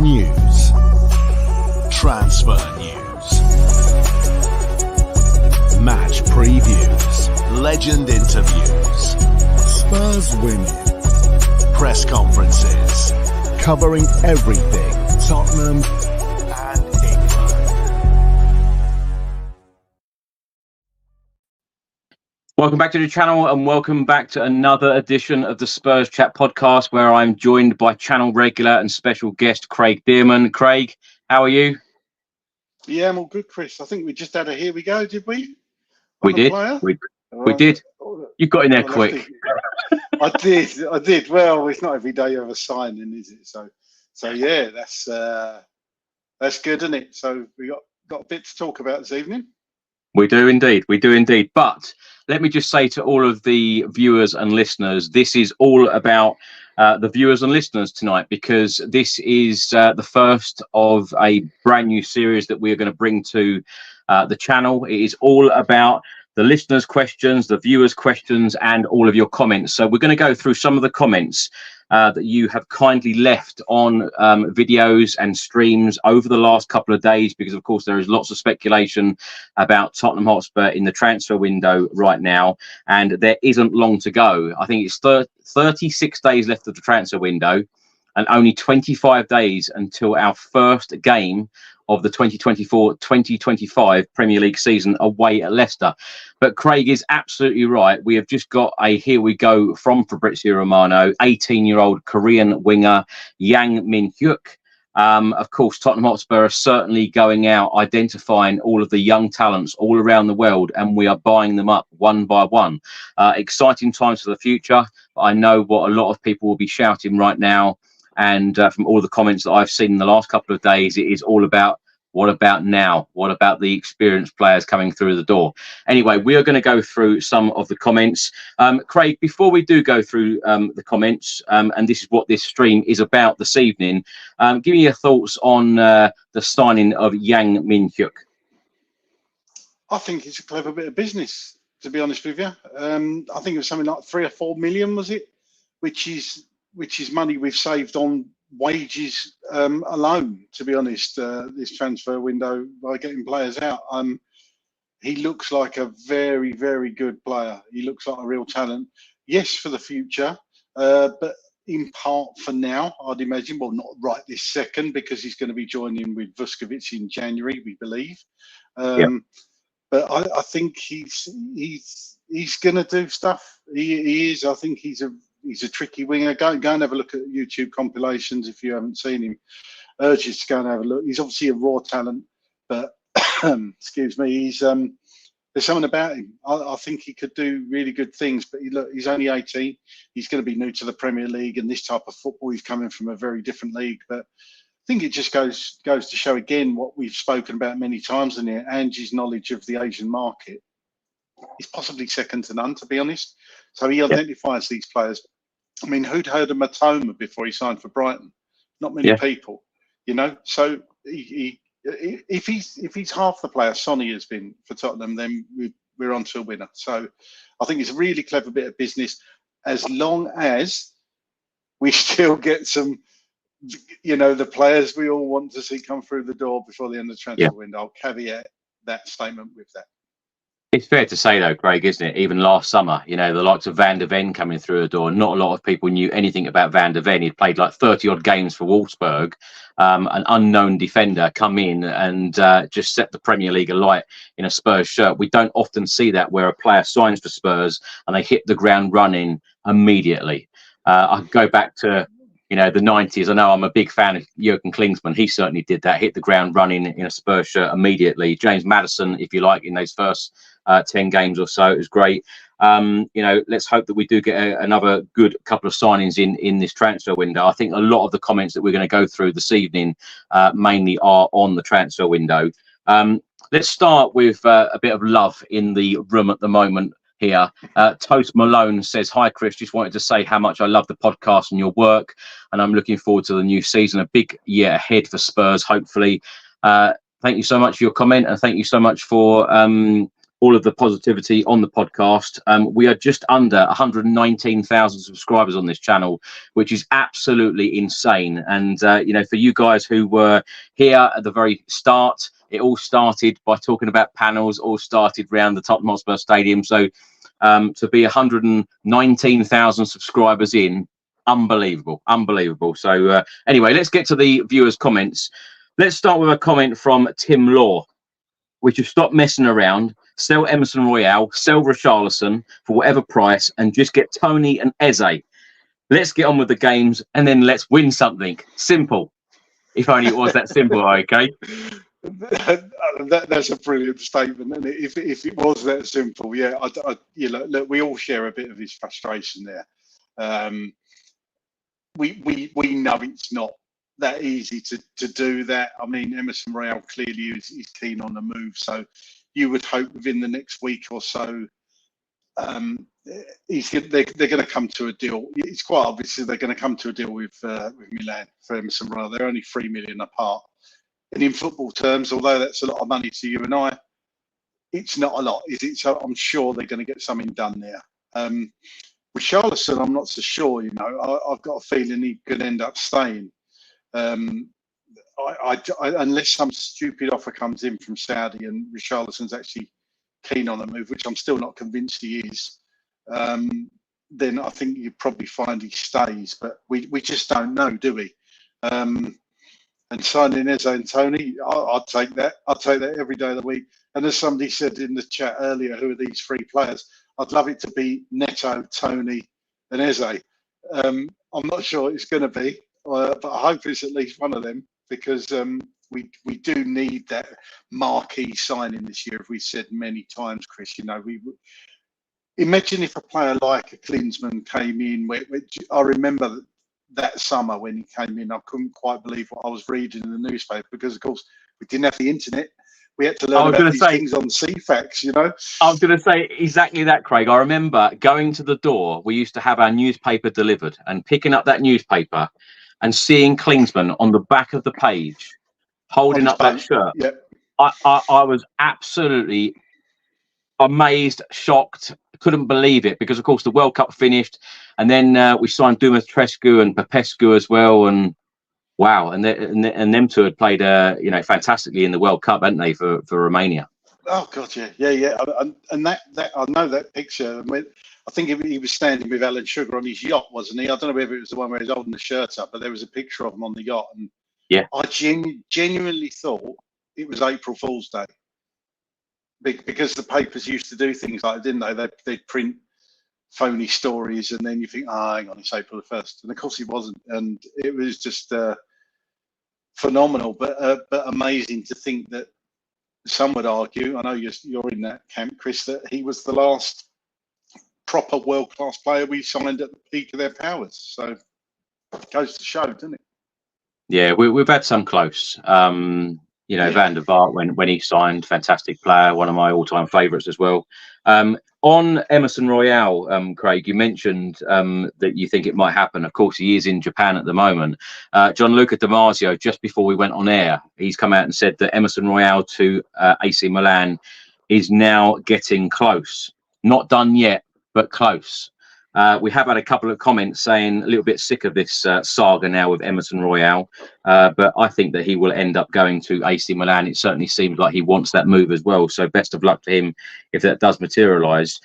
news, transfer news, match previews, legend interviews, Spurs winning, press conferences, covering everything Tottenham and England. Welcome back to the channel and welcome back to another edition of the Spurs Chat Podcast, where I'm joined by channel regular and special guest Craig Dearman. Craig, how are you? Yeah, I'm all good, Chris. I think we just had a here we go, did we? We did. We did. You got in there quick. I did. Well, it's not every day you have a signing, is it? So yeah, that's good, isn't it? So we got a bit to talk about this evening. We do indeed. But let me just say to all of the viewers and listeners, this is all about the viewers and listeners tonight, because this is the first of a brand new series that we are going to bring to the channel. It is all about the listeners' questions, the viewers' questions, and all of your comments. So we're going to go through some of the comments that you have kindly left on videos and streams over the last couple of days, because of course there is lots of speculation about Tottenham Hotspur in the transfer window right now, and there isn't long to go. I think it's 36 days left of the transfer window and only 25 days until our first game of the 2024-2025 Premier League season away at Leicester. But Craig is absolutely right. We have just got a here we go from Fabrizio Romano, 18-year-old Korean winger Yang Min-hyuk. Of course, Tottenham Hotspur are certainly going out, identifying all of the young talents all around the world, and we are buying them up one by one. Exciting times for the future. But I know what a lot of people will be shouting right now. And from all the comments that I've seen in the last couple of days, it is all about what about now? What about the experienced players coming through the door? Anyway, we are going to go through some of the comments. Craig, before we do go through the comments, and this is what this stream is about this evening, give me your thoughts on the signing of Yang Min-hyuk. I think it's a clever bit of business, to be honest with you. I think it was something like 3 or 4 million, was it? Which is money we've saved on wages alone, to be honest, this transfer window, by getting players out. He looks like a very, very good player. He looks like a real talent. Yes, for the future, but in part for now, I'd imagine. Well, not right this second, because he's going to be joining with Vuskovic in January, we believe. But I think he's going to do stuff. He is. I think he's a tricky winger. Go and have a look at YouTube compilations if you haven't seen him. Urge you to go and have a look. He's obviously a raw talent, but excuse me, there's something about him. I think he could do really good things, but he's only 18. He's going to be new to the Premier League and this type of football. He's coming from a very different league, but I think it just goes to show again what we've spoken about many times in here. Angie's knowledge of the Asian market is possibly second to none, to be honest. So he identifies these players. I mean, who'd heard of Matoma before he signed for Brighton? Not many people, you know. So if he's half the player Sonny has been for Tottenham, then we're on to a winner. So I think it's a really clever bit of business, as long as we still get some, you know, the players we all want to see come through the door before the end of the transfer window. I'll caveat that statement with that. It's fair to say, though, Craig, isn't it? Even last summer, you know, the likes of Van der Ven coming through the door. Not a lot of people knew anything about Van der Ven. He'd played like 30-odd games for Wolfsburg. An unknown defender come in and just set the Premier League alight in a Spurs shirt. We don't often see that, where a player signs for Spurs and they hit the ground running immediately. I go back to, you know, the 90s. I know I'm a big fan of Jurgen Klinsmann. He certainly did that, hit the ground running in a Spurs shirt immediately. James Maddison, if you like, in those first 10 games or so, it was great. You know, let's hope that we do get another good couple of signings in this transfer window. I think a lot of the comments that we're going to go through this evening mainly are on the transfer window. Let's start with a bit of love in the room at the moment here. Toast Malone says, "Hi Chris, just wanted to say how much I love the podcast and your work, and I'm looking forward to the new season. A big year ahead for Spurs, hopefully." Thank you so much for your comment, and thank you so much for all of the positivity on the podcast. We are just under 119,000 subscribers on this channel, which is absolutely insane. And, you know, for you guys who were here at the very start, it all started by talking about panels, all started around the Tottenham Hotspur Stadium. So to be 119,000 subscribers in, unbelievable. So anyway, let's get to the viewers' comments. Let's start with a comment from Tim Law. We should stop messing around, sell Emerson Royale, sell Richarlison for whatever price, and just get Tony and Eze. Let's get on with the games, and then let's win something. Simple. If only it was that simple, okay? That's a brilliant statement, and if it was that simple, yeah, you know, look, we all share a bit of his frustration there. We know it's not that easy to do that. I mean, Emerson Royale clearly is keen on the move, so you would hope within the next week or so they're going to come to a deal. It's quite obvious they're going to come to a deal with Milan for Emerson Royale. They're only 3 million apart, and in football terms, although that's a lot of money to you and I, it's not a lot, is it? So I'm sure they're going to get something done there. Richarlison, I'm not so sure. You know, I've got a feeling he could end up staying. Unless some stupid offer comes in from Saudi and Richarlison's actually keen on the move, which I'm still not convinced he is, then I think you'd probably find he stays. But we just don't know, do we? And signing Eze and Tony, I'd take that. I'd take that every day of the week. And as somebody said in the chat earlier, who are these three players? I'd love it to be Neto, Tony, and Eze. I'm not sure it's going to be. But I hope it's at least one of them, because we do need that marquee signing this year, as we said many times, Chris. You know, imagine if a player like a Klinsmann came in. Which I remember that summer when he came in, I couldn't quite believe what I was reading in the newspaper, because, of course, we didn't have the internet. We had to learn about these things on CFAX, you know. I was going to say exactly that, Craig. I remember going to the door. We used to have our newspaper delivered, and picking up that newspaper and seeing Klinsmann on the back of the page holding up that shirt. Yep. I was absolutely amazed, shocked, couldn't believe it, because of course the World Cup finished, and then we signed Dumitrescu and Popescu as well, and wow, and them two had played you know, fantastically in the World Cup, hadn't they, for Romania? Oh God, yeah. And that I know that picture. I think he was standing with Alan Sugar on his yacht, wasn't he? I don't know whether it was the one where he's holding the shirt up, but there was a picture of him on the yacht, and yeah, I genuinely thought it was April Fool's Day, because the papers used to do things like, didn't they? They'd print phony stories, and then you think, hang on, it's April the 1st, and of course it wasn't, and it was just phenomenal, but amazing to think that some would argue, I know you're in that camp, Chris, that he was the last proper world-class player we signed at the peak of their powers. So it goes to show, doesn't it? Yeah, we've had some close. You know, Van der Vaart, when he signed, fantastic player, one of my all-time favourites as well. On Emerson Royale, Craig, you mentioned that you think it might happen. Of course, he is in Japan at the moment. Gianluca Damasio, just before we went on air, he's come out and said that Emerson Royale to AC Milan is now getting close. Not done yet, but close. We have had a couple of comments saying a little bit sick of this saga now with Emerson Royale, but I think that he will end up going to AC Milan. It certainly seems like he wants that move as well, so best of luck to him if that does materialise.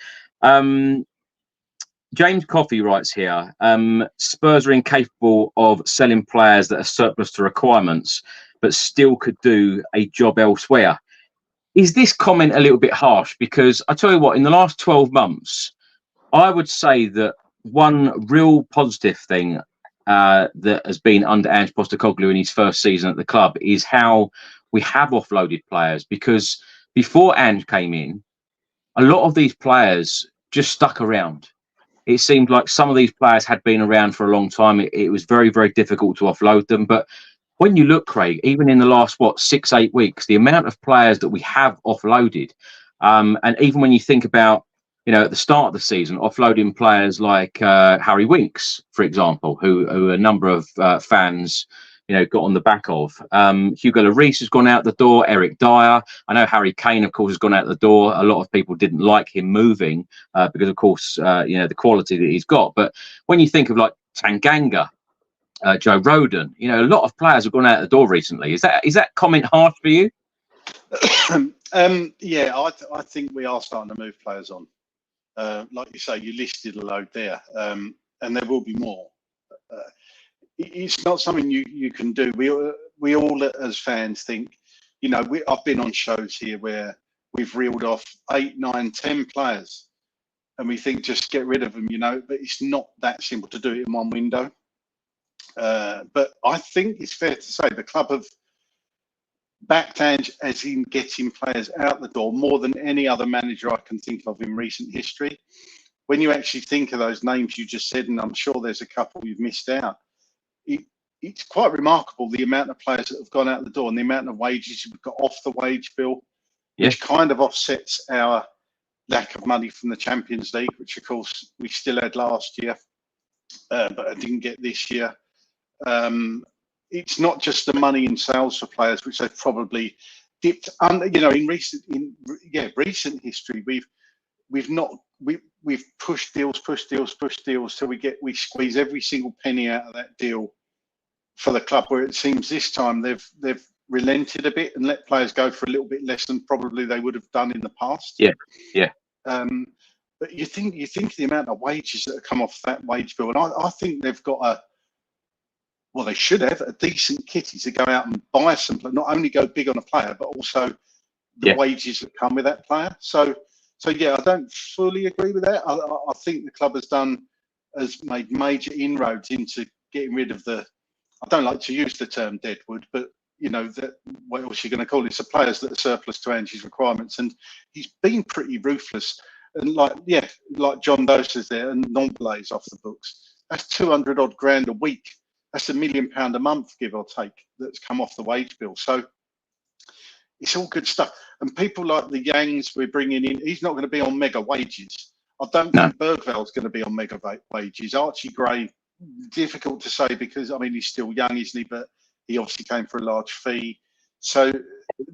James Coffey writes here, Spurs are incapable of selling players that are surplus to requirements, but still could do a job elsewhere. Is this comment a little bit harsh? Because I tell you what, in the last 12 months, I would say that one real positive thing that has been under Ange Postecoglou in his first season at the club is how we have offloaded players, because before Ange came in, a lot of these players just stuck around. It seemed like some of these players had been around for a long time. It was very, very difficult to offload them. But when you look, Craig, even in the last, 6-8 weeks, the amount of players that we have offloaded, and even when you think about, you know, at the start of the season, offloading players like Harry Winks, for example, who a number of fans got on the back of. Hugo Lloris has gone out the door. Eric Dyer. I know Harry Kane, of course, has gone out the door. A lot of people didn't like him moving because, of course, the quality that he's got. But when you think of like Tanganga, Joe Rodon, a lot of players have gone out the door recently. Is that comment harsh for you? Yeah, I think we are starting to move players on. Like you say, you listed a load there, and there will be more. It's not something you can do. We all as fans think, I've been on shows here where we've reeled off 8, 9, 10 players, and we think just get rid of them, But it's not that simple to do it in one window. But I think it's fair to say the club have backed Ange as in getting players out the door more than any other manager I can think of in recent history. When you actually think of those names you just said, and I'm sure there's a couple you've missed out, it's quite remarkable the amount of players that have gone out the door and the amount of wages we've got off the wage bill, which kind of offsets our lack of money from the Champions League, which of course we still had last year, but I didn't get this year. It's not just the money in sales for players, which they've probably dipped under. In recent history, we've pushed deals till we squeeze every single penny out of that deal for the club. Where it seems this time they've relented a bit and let players go for a little bit less than probably they would have done in the past. Yeah. But you think the amount of wages that have come off that wage bill, and I think they've got they should have a decent kitty to go out and buy some, not only go big on a player, but also the wages that come with that player. So yeah, I don't fully agree with that. I think the club has made major inroads into getting rid of I don't like to use the term deadwood, but what else are you going to call it? It's the players that are surplus to Ange's requirements, and he's been pretty ruthless. And like John Doe says there, and non-plays off the books. That's 200 odd grand a week. That's £1 million a month, give or take, that's come off the wage bill. So it's all good stuff. And people like the Yangs we're bringing in, he's not going to be on mega wages. I don't think Bergval's going to be on mega wages. Archie Gray, difficult to say because, he's still young, isn't he? But he obviously came for a large fee. So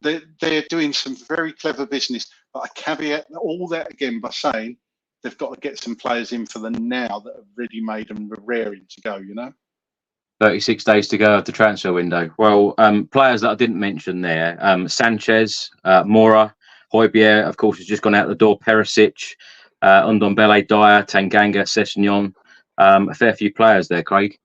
they're doing some very clever business. But I caveat all that again by saying they've got to get some players in for the now that are ready made and raring to go, 36 days to go of the transfer window. Well, players that I didn't mention there, Sanchez, Mora, Højbjerg, of course, has just gone out the door. Perisic, Ndombele, Dyer, Tanganga, Sessegnon, a fair few players there, Craig.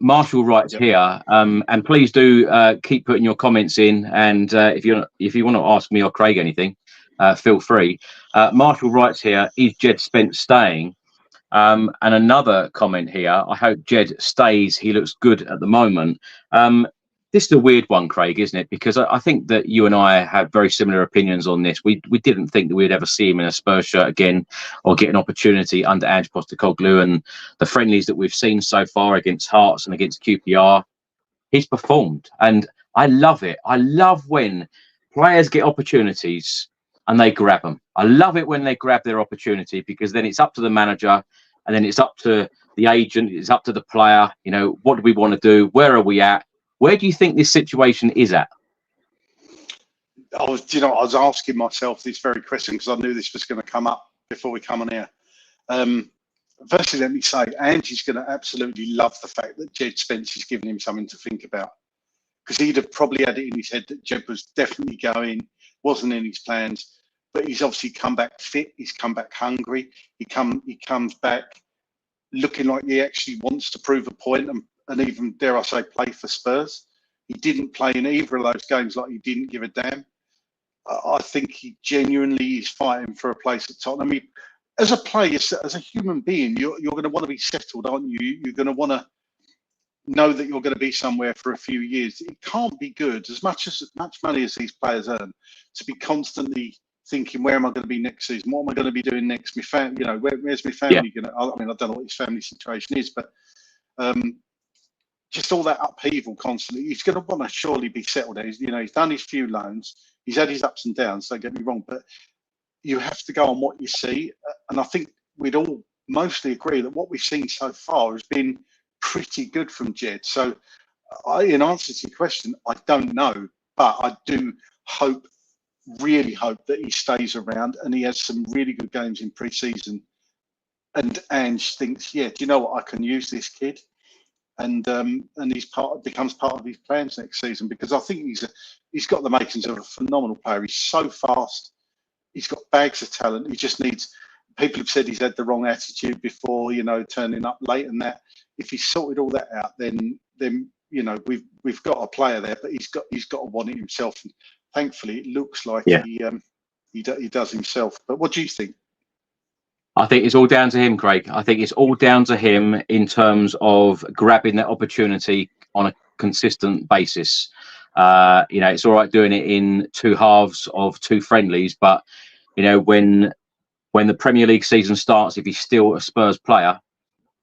Marshall writes here, and please do keep putting your comments in. And if you want to ask me or Craig anything, feel free. Marshall writes here, is Djed Spence staying? And another comment here, I hope Djed stays. He looks good at the moment. This is a weird one, Craig, isn't it? Because I think that you and I have very similar opinions on this. We didn't think that we'd ever see him in a Spurs shirt again or get an opportunity under Ange Postecoglou. And the friendlies that we've seen so far against Hearts and against QPR, he's performed. And I love it. I love when players get opportunities and they grab them. I love it when they grab their opportunity because then it's up to the manager and then it's up to the agent. It's up to the player. What do we want to do? Where are we at? Where do you think this situation is at? I was asking myself this very question because I knew this was going to come up before we come on air. Firstly, let me say, Angie's going to absolutely love the fact that Djed Spence is giving him something to think about because he'd have probably had it in his head that Djed was definitely going, wasn't in his plans, but he's obviously come back fit. He's come back hungry. He comes back looking like he actually wants to prove a point and even, dare I say, play for Spurs. He didn't play in either of those games like he didn't give a damn. I think he genuinely is fighting for a place at Tottenham. As a player, as a human being, you're going to want to be settled, aren't you? You're going to want to know that you're going to be somewhere for a few years. It can't be good, as much money as these players earn, to be constantly thinking, where am I going to be next season? What am I going to be doing next? My family, where's my family going to? I don't know what his family situation is, but just all that upheaval constantly. He's going to want to surely be settled there. He's done his few loans. He's had his ups and downs, don't get me wrong, but you have to go on what you see. And I think we'd all mostly agree that what we've seen so far has been pretty good from Djed. So in answer to your question, I don't know, but I do really hope that he stays around and he has some really good games in pre-season. And Ange thinks, yeah, do you know what? I can use this kid, and becomes part of his plans next season, because I think he's got the makings of a phenomenal player. He's so fast. He's got bags of talent. He just needs. People have said he's had the wrong attitude before, turning up late and that. If he's sorted all that out, then we've got a player there, but he's got to want it himself. And thankfully, it looks like he does himself. But what do you think? I think it's all down to him, Craig. I think it's all down to him in terms of grabbing that opportunity on a consistent basis. It's all right doing it in two halves of two friendlies, but when the Premier League season starts, if he's still a Spurs player,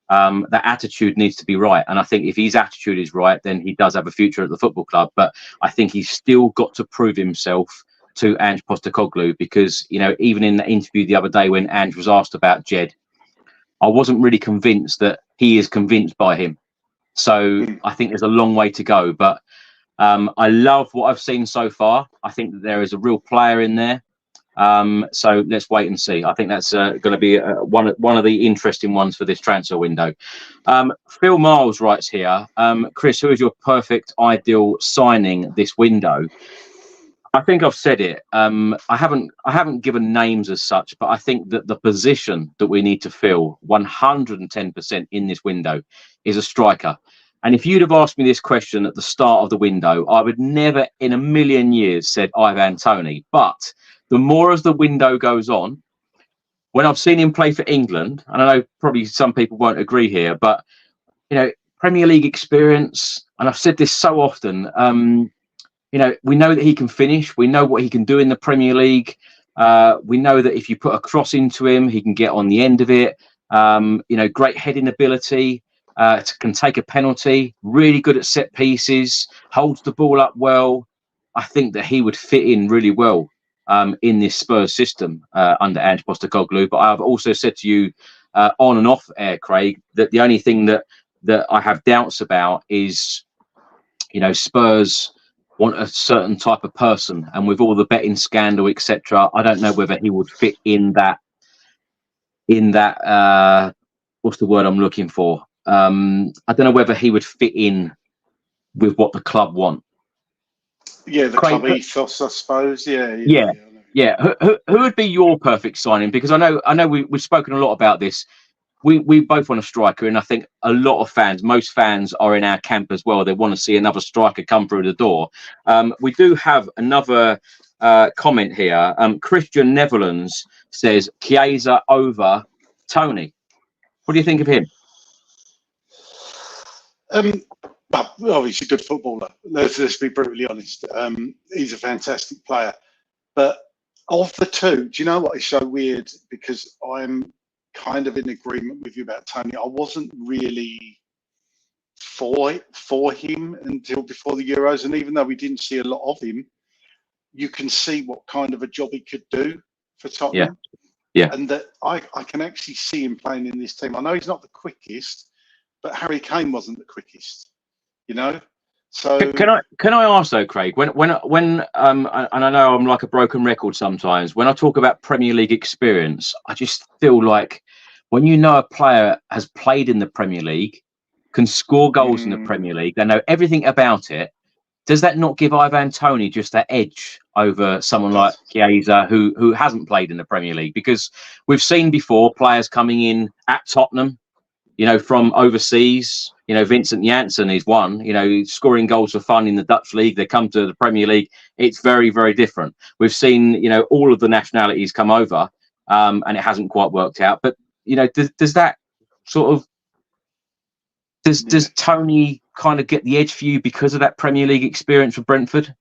that attitude needs to be right. And I think if his attitude is right, then he does have a future at the football club. But I think he's still got to prove himself to Ange Postecoglou, because even in the interview the other day when Ange was asked about Djed, I wasn't really convinced that he is convinced by him. So I think there's a long way to go, but I love what I've seen so far. I think that there is a real player in there. So let's wait and see. I think that's going to be one of the interesting ones for this transfer window. Phil Miles writes here, Chris, who is your perfect ideal signing this window? I think I've said it. I haven't given names as such, but I think that the position that we need to fill 110% in this window is a striker. And if you'd have asked me this question at the start of the window, I would never in a million years said Ivan Toney. But the more as the window goes on, when I've seen him play for England, and I know probably some people won't agree here, but Premier League experience, and I've said this so often, we know that he can finish. We know what he can do in the Premier League. We know that if you put a cross into him, he can get on the end of it. Great heading ability, can take a penalty, really good at set pieces, holds the ball up well. I think that he would fit in really well in this Spurs system under Ange Postecoglou. But I've also said to you on and off air, Craig, that the only thing that I have doubts about is, Spurs want a certain type of person, and with all the betting scandal, etc., I don't know whether he would fit in that what's the word I'm looking for? I don't know whether he would fit in with what the club want. Yeah, the Craig, club ethos, I suppose. Yeah. Who would be your perfect signing? Because I know we've spoken a lot about this. We both want a striker, and I think a lot of fans, most fans, are in our camp as well. They want to see another striker come through the door. We do have another comment here. Christian Netherlands says Chiesa over Toney. What do you think of him? Well, he's a good footballer. Let's be brutally honest. He's a fantastic player. But of the two, do you know what is so weird? Because I'm kind of in agreement with you about Toney. I wasn't really for him until before the Euros, and even though we didn't see a lot of him, you can see what kind of a job he could do for Tottenham. Yeah. And that I can actually see him playing in this team. I know he's not the quickest, but Harry Kane wasn't the quickest, So can I ask though, Craig, when and I know I'm like a broken record sometimes, when I talk about Premier League experience, I just feel like when a player has played in the Premier League, can score goals in the Premier League, they know everything about it, does that not give Ivan Toney just that edge over someone like Chiesa who hasn't played in the Premier League? Because we've seen before players coming in at Tottenham, from overseas. Vincent Janssen is one, scoring goals for fun in the Dutch league. They come to the Premier League. It's very, very different. We've seen, all of the nationalities come over and it hasn't quite worked out. But, does that sort of, does Toney kind of get the edge for you because of that Premier League experience with Brentford?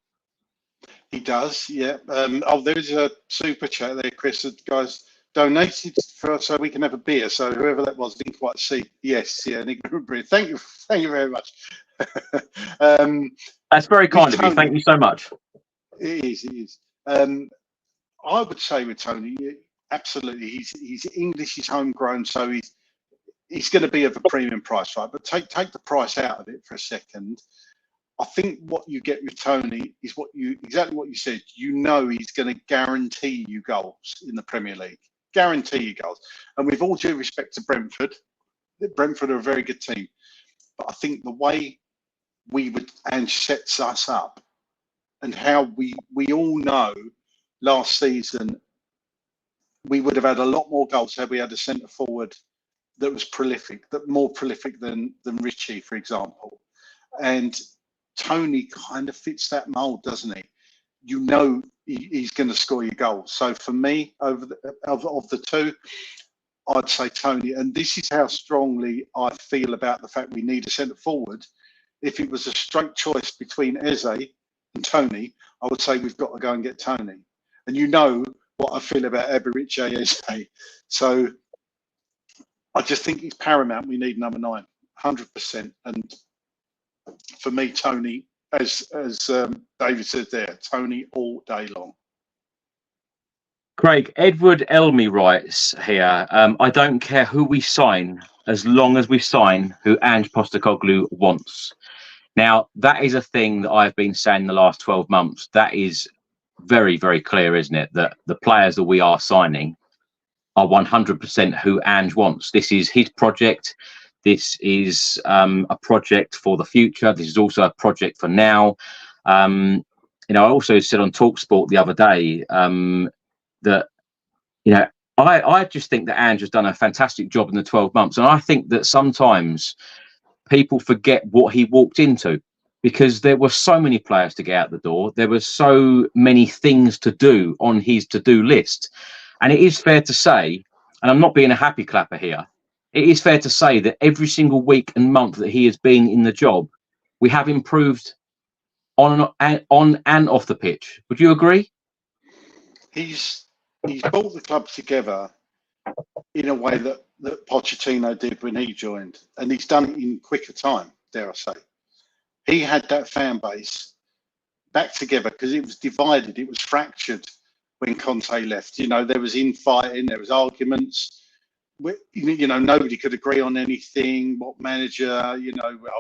He does, yeah. There is a super chat there, Chris, that guys donated so we can have a beer. So whoever that was didn't quite see. Yes, yeah, Nick, thank you very much. That's very kind of you. Thank you so much. It is. I would say with Toney, absolutely, he's English, he's homegrown, so he's going to be of a premium price, right? But take the price out of it for a second. I think what you get with Tony is exactly what you said. You know he's going to guarantee you goals in the Premier League. Guarantee you goals. And with all due respect to Brentford are a very good team. But I think the way Ange sets us up, and how we all know last season we would have had a lot more goals had we had a centre forward that was prolific, more prolific than Richie, for example. And Tony kind of fits that mould, doesn't he? You know he's going to score your goals. So for me, of the two, I'd say Tony. And this is how strongly I feel about the fact we need a centre forward. If it was a straight choice between Eze and Tony, I would say we've got to go and get Tony. And you know what I feel about Eberiche Eze. So I just think it's paramount. We need number 9, 100%. And for me, Tony, as David said there, Tony all day long. Craig, Edward Elmy writes here, I don't care who we sign, as long as we sign who Ange Postecoglou wants. Now, that is a thing that I've been saying the last 12 months. That is very, very clear, isn't it? That the players that we are signing are 100% who Ange wants. This is his project. This is a project for the future. This is also a project for now. I also said on TalkSport the other day that, I just think that Ange has done a fantastic job in the 12 months. And I think that sometimes people forget what he walked into, because there were so many players to get out the door. There were so many things to do on his to-do list. And it is fair to say, and I'm not being a happy clapper here, it is fair to say that every single week and month that he has been in the job, we have improved on and off the pitch. Would you agree? He's brought the club together in a way that Pochettino did when he joined, and he's done it in quicker time, dare I say. He had that fan base back together because it was divided, it was fractured when Conte left. There was infighting, there was arguments. Nobody could agree on anything. What manager?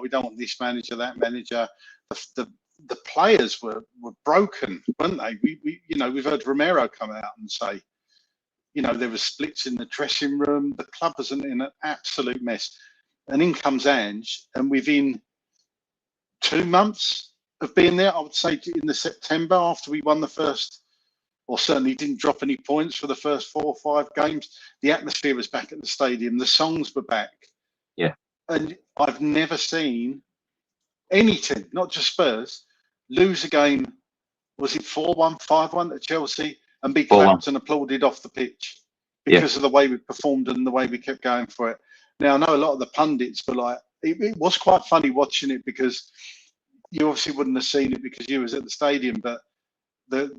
We don't want this manager, that manager. The players were broken, weren't they? We've heard Romero come out and say, there were splits in the dressing room. The club was in an absolute mess. And in comes Ange, and within 2 months of being there, I would say in the September, after we won the first, or certainly didn't drop any points for the first 4 or 5 games, the atmosphere was back at the stadium. The songs were back. Yeah. And I've never seen any team, not just Spurs, lose a game, was it 4-1, 5-1 at Chelsea, and be clapped and applauded off the pitch because of the way we performed and the way we kept going for it. Now, I know a lot of the pundits were like, it was quite funny watching it, because you obviously wouldn't have seen it because you was at the stadium, but the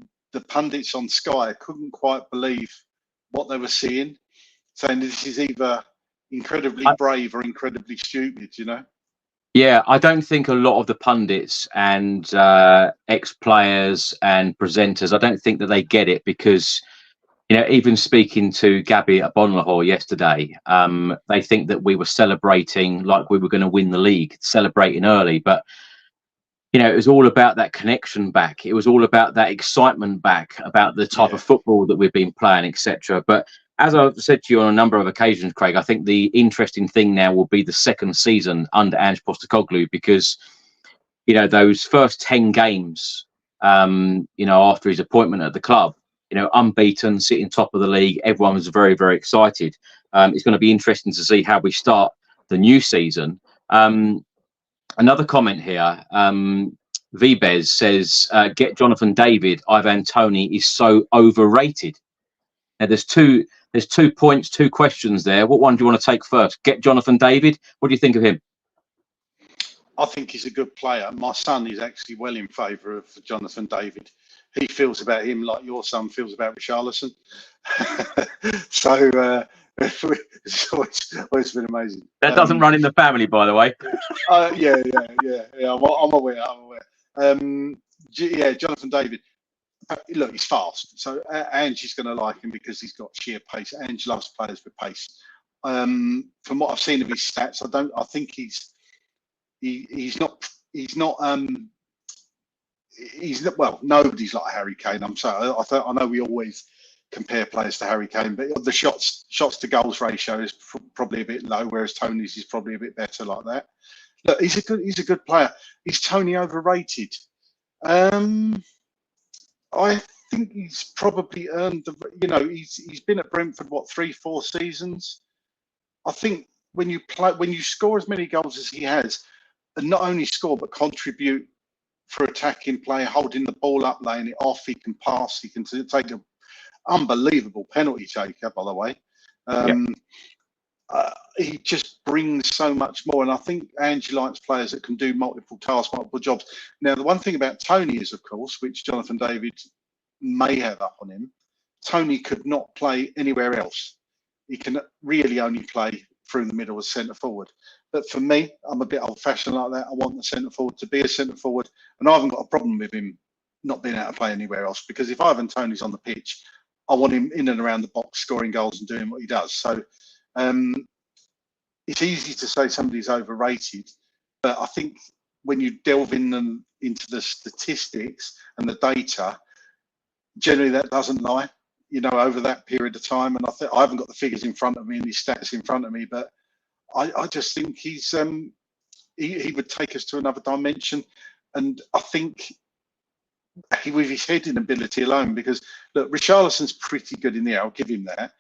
pundits on Sky couldn't quite believe what they were seeing, saying this is either incredibly brave or incredibly stupid, Yeah, I don't think a lot of the pundits and ex-players and presenters, I don't think that they get it, because, even speaking to Gabby at Bonlahor yesterday, they think that we were celebrating like we were going to win the league, celebrating early. But, it was all about that connection back. It was all about that excitement back, about the type of football that we've been playing, etc. But as I've said to you on a number of occasions, Craig, I think the interesting thing now will be the second season under Ange Postecoglou, because, those first 10 games, after his appointment at the club, unbeaten, sitting top of the league, everyone was very, very excited. It's going to be interesting to see how we start the new season. Another comment here, Vibez says, get Jonathan David, Ivan Toney is so overrated. Now, there's two points, 2 questions there. What one do you want to take first? Get Jonathan David. What do you think of him? I think he's a good player. My son is actually well in favour of Jonathan David. He feels about him like your son feels about Richarlison. So it's always been amazing. That doesn't run in the family, by the way. Yeah. I'm aware. Jonathan David. Look, he's fast, so Ange is going to like him because he's got sheer pace. Ange loves players with pace. From what I've seen of his stats, I think he's not he's not. He's not, well, nobody's like Harry Kane. I know we always compare players to Harry Kane, but the shots to goals ratio is probably a bit low, whereas Tony's is probably a bit better like that. Look, he's a good player. Is Tony overrated? I think he's probably earned he's been at Brentford 3-4 seasons. I think when you score as many goals as he has, and not only score but contribute for attacking play, holding the ball up, laying it off, he can pass, he can take an unbelievable penalty taker, by the way. He just brings so much more, and I think Ange likes players that can do multiple tasks, multiple jobs. Now, the one thing about Tony is, of course, which Jonathan David may have up on him, Tony could not play anywhere else. He can really only play through the middle as centre forward. But for me, I'm a bit old-fashioned like that. I want the centre forward to be a centre forward, and I haven't got a problem with him not being able to play anywhere else, because if Ivan Toney's on the pitch, I want him in and around the box, scoring goals and doing what he does. So it's easy to say somebody's overrated, but I think when you delve into the statistics and the data, generally that doesn't lie, over that period of time. And I haven't got the figures in front of me and his stats in front of me, but I just think he would take us to another dimension. And I think with his heading ability alone, because look, Richarlison's pretty good in the air, I'll give him that,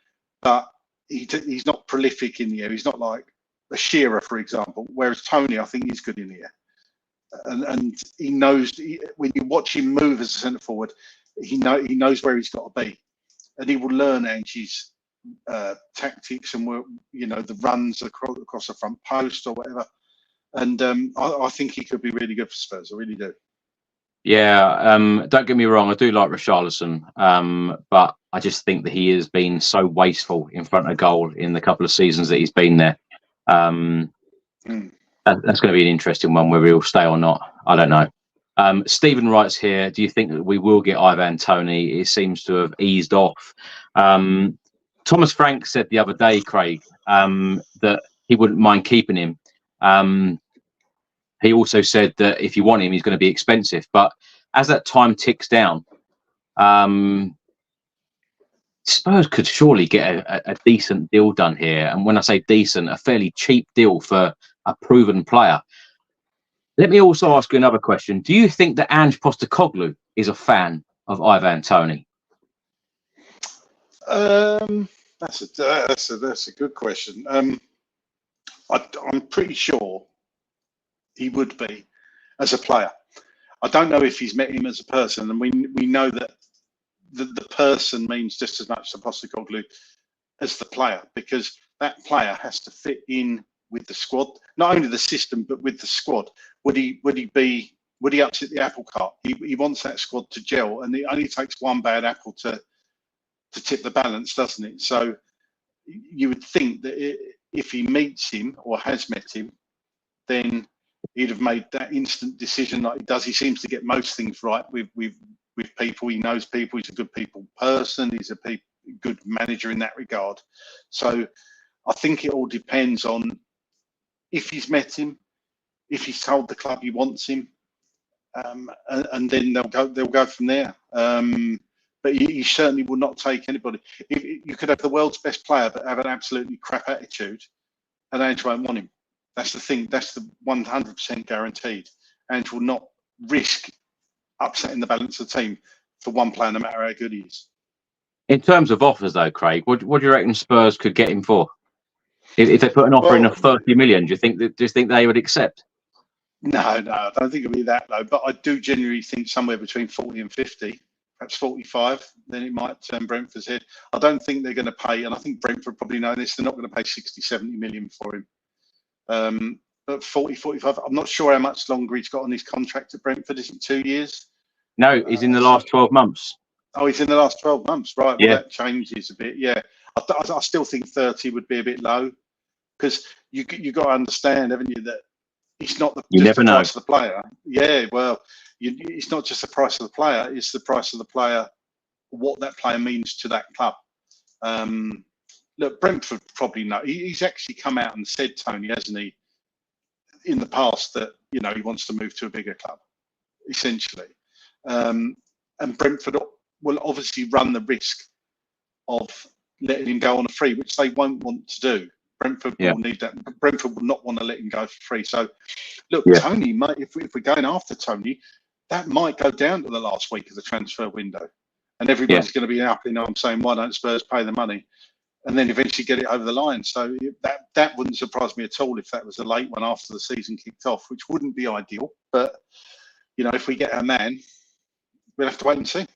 but he's not prolific in the air. He's not like a Shearer, for example, whereas Tony, I think he's good in the air. And he knows, when you watch him move as a centre forward, he knows where he's got to be, and he will learn Ange's tactics and the runs across the front post or whatever. And I think he could be really good for Spurs. I really do. Yeah, don't get me wrong, I do like Richarlison, but I just think that he has been so wasteful in front of goal in the couple of seasons that he's been there. That's going to be an interesting one, whether he'll stay or not. I don't know. Stephen writes here, do you think that we will get Ivan Toney? It seems to have eased off. Thomas Frank said the other day, Craig, that he wouldn't mind keeping him. He also said that if you want him, he's going to be expensive. But as that time ticks down, Spurs could surely get a decent deal done here. And when I say decent, a fairly cheap deal for a proven player. Let me also ask you another question. Do you think that Ange Postecoglou is a fan of Ivan Toney? That's a good question. I'm pretty sure he would be as a player. I don't know if he's met him as a person, and we know that the person means just as much to Postecoglou as the player, because that player has to fit in with the squad, not only the system but with the squad. Would he upset the apple cart? He wants that squad to gel, and it only takes one bad apple to tip the balance, doesn't it? So you would think that if he meets him or has met him, then he'd have made that instant decision like he does. He seems to get most things right with people. He knows people. He's a good people person. He's a good manager in that regard. So I think it all depends on if he's met him, if he's told the club he wants him, and then they'll go from there. But he certainly will not take anybody. You could have the world's best player but have an absolutely crap attitude, and Ange won't want him. That's the thing. That's the 100% guaranteed. Ange will not risk upsetting the balance of the team for one player, no matter how good he is. In terms of offers, though, Craig, what do you reckon Spurs could get him for? If they put an offer in of 30 million, do you think they would accept? No, I don't think it'll be that low. But I do genuinely think somewhere between 40 and 50, perhaps 45. Then it might turn Brentford's head. I don't think they're going to pay, and I think Brentford probably know this. They're not going to pay 60, 70 million for him. But 40, 45. I'm not sure how much longer he's got on his contract at Brentford. Is it 2 years? No, he's in the last 12 months. Oh, he's in the last 12 months, right? Well, yeah. That changes a bit. Yeah, I still think 30 would be a bit low, because you got to understand, haven't you, that it's not just the price of the player. Yeah, well, it's not just the price of the player; it's the price of the player, what that player means to that club. Look, Brentford probably know. He's actually come out and said, Tony, hasn't he, in the past that, you know, he wants to move to a bigger club, essentially. And Brentford will obviously run the risk of letting him go on a free, which they won't want to do. Brentford will need that. Brentford will not want to let him go for free. So, look, Tony, if we're going after Tony, that might go down to the last week of the transfer window. And everybody's going to be up in arms saying, why don't Spurs pay the money? And then eventually get it over the line. So that wouldn't surprise me at all if that was a late one after the season kicked off, which wouldn't be ideal. But, you know, if we get our man, we'll have to wait and see.